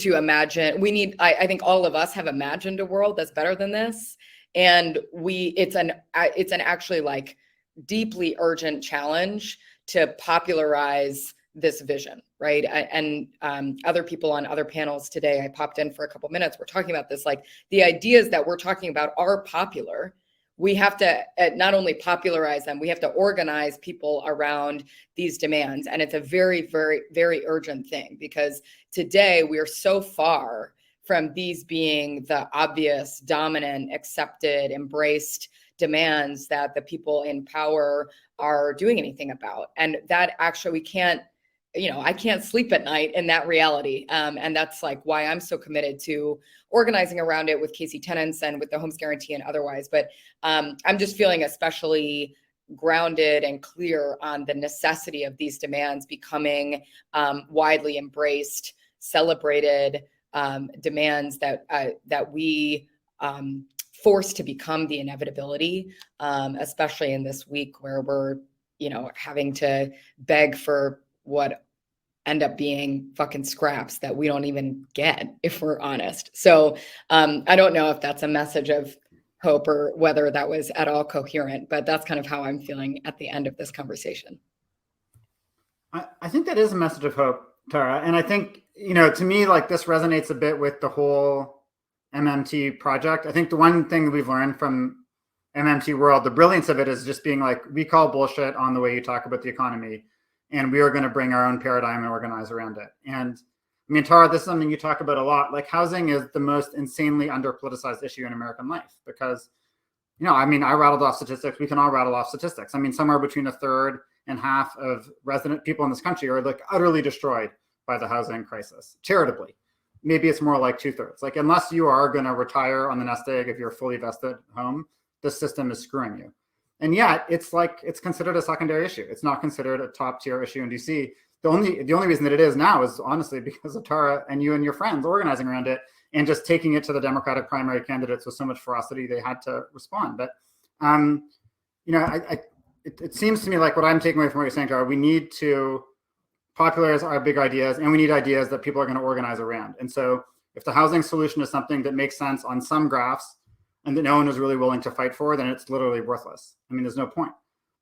imagine. I think all of us have imagined a world that's better than this, and it's an actually like deeply urgent challenge to popularize this vision, right? And other people on other panels today, I popped in for a couple minutes, we're talking about this, like the ideas that we're talking about are popular. We have to not only popularize them, we have to organize people around these demands. And it's a very, very, very urgent thing, because today we are so far from these being the obvious, dominant, accepted, embraced demands that the people in power are doing anything about. And that actually, we can't, I can't sleep at night in that reality. And that's like why I'm so committed to organizing around it with Casey Tenants and with the Homes Guarantee and otherwise. But I'm just feeling especially grounded and clear on the necessity of these demands becoming widely embraced, celebrated demands that we force to become the inevitability, especially in this week where we're, having to beg for what end up being fucking scraps that we don't even get, if we're honest. So I don't know if that's a message of hope or whether that was at all coherent, but that's kind of how I'm feeling at the end of this conversation. I think that is a message of hope, Tara. And I think, to me, like this resonates a bit with the whole MMT project. I think the one thing we've learned from MMT world, the brilliance of it is just being like, we call bullshit on the way you talk about the economy, and we are going to bring our own paradigm and organize around it. And I mean, Tara, this is something you talk about a lot. Like housing is the most insanely under-politicized issue in American life because, I rattled off statistics. We can all rattle off statistics. I mean, somewhere between a third and half of resident people in this country are like utterly destroyed by the housing crisis, charitably. Maybe it's more like 2/3. Like, unless you are going to retire on the nest egg of your fully vested home, the system is screwing you. And yet it's considered a secondary issue. It's not considered a top tier issue in DC. The only reason that it is now is honestly because of Tara and you and your friends organizing around it and just taking it to the Democratic primary candidates with so much ferocity they had to respond. But it seems to me like what I'm taking away from what you're saying, Tara, we need to popularize our big ideas, and we need ideas that people are going to organize around. And so if the housing solution is something that makes sense on some graphs and that no one is really willing to fight for, then it's literally worthless. I mean, there's no point,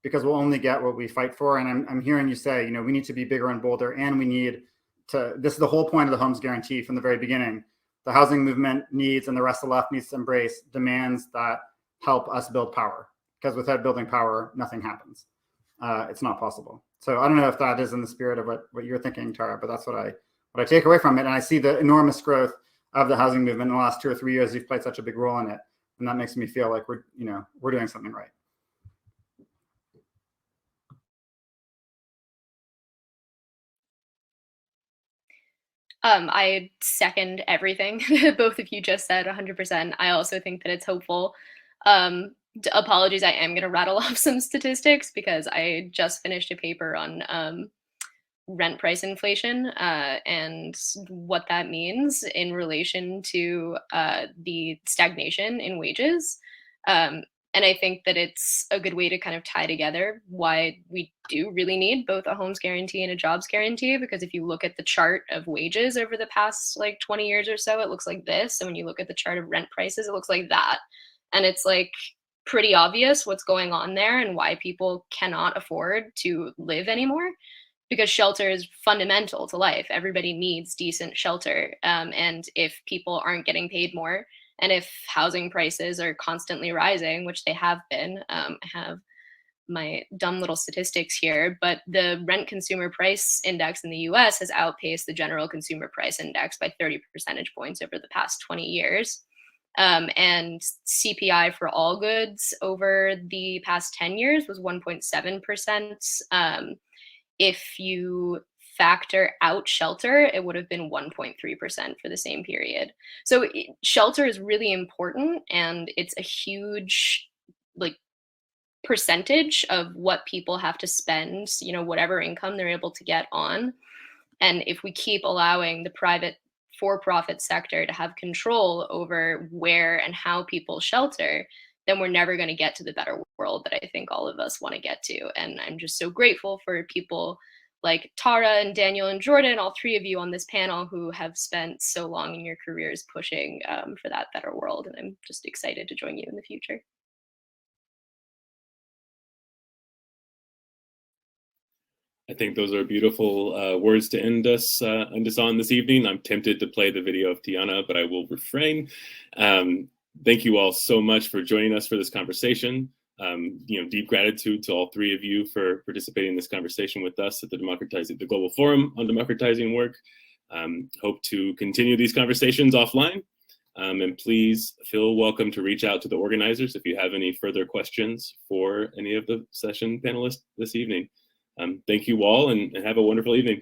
because we'll only get what we fight for. And I'm hearing you say, we need to be bigger and bolder, and we need to, this is the whole point of the Homes Guarantee from the very beginning. The housing movement needs, and the rest of the left needs to embrace, demands that help us build power, because without building power, nothing happens. It's not possible. So I don't know if that is in the spirit of what you're thinking, Tara, but that's what I take away from it. And I see the enormous growth of the housing movement in the last 2 or 3 years. You've played such a big role in it. And that makes me feel like we're doing something right. I second everything both of you just said 100%. I also think that it's hopeful. Apologies, I am going to rattle off some statistics because I just finished a paper on rent price inflation and what that means in relation to the stagnation in wages. And I think that it's a good way to kind of tie together why we do really need both a homes guarantee and a jobs guarantee, because if you look at the chart of wages over the past like 20 years or so, it looks like this. And when you look at the chart of rent prices, it looks like that. And it's like pretty obvious what's going on there and why people cannot afford to live anymore, because shelter is fundamental to life. Everybody needs decent shelter. And if people aren't getting paid more, and if housing prices are constantly rising, which they have been, I have my dumb little statistics here, but the rent consumer price index in the US has outpaced the general consumer price index by 30 percentage points over the past 20 years. And CPI for all goods over the past 10 years was 1.7%. If you factor out shelter, it would have been 1.3% for the same period. So shelter is really important, and it's a huge like percentage of what people have to spend, you know, whatever income they're able to get on. And if we keep allowing the private for-profit sector to have control over where and how people shelter, then we're never going to get to the better world that I think all of us want to get to. And I'm just so grateful for people like Tara and Daniel and Jordan, all three of you on this panel who have spent so long in your careers pushing for that better world. And I'm just excited to join you in the future. I think those are beautiful words to end us on this evening. I'm tempted to play the video of Tiana, but I will refrain. Thank you all so much for joining us for this conversation. Deep gratitude to all three of you for participating in this conversation with us at the Global Forum on Democratizing Work. Hope to continue these conversations offline. And please feel welcome to reach out to the organizers if you have any further questions for any of the session panelists this evening. Thank you all, and have a wonderful evening.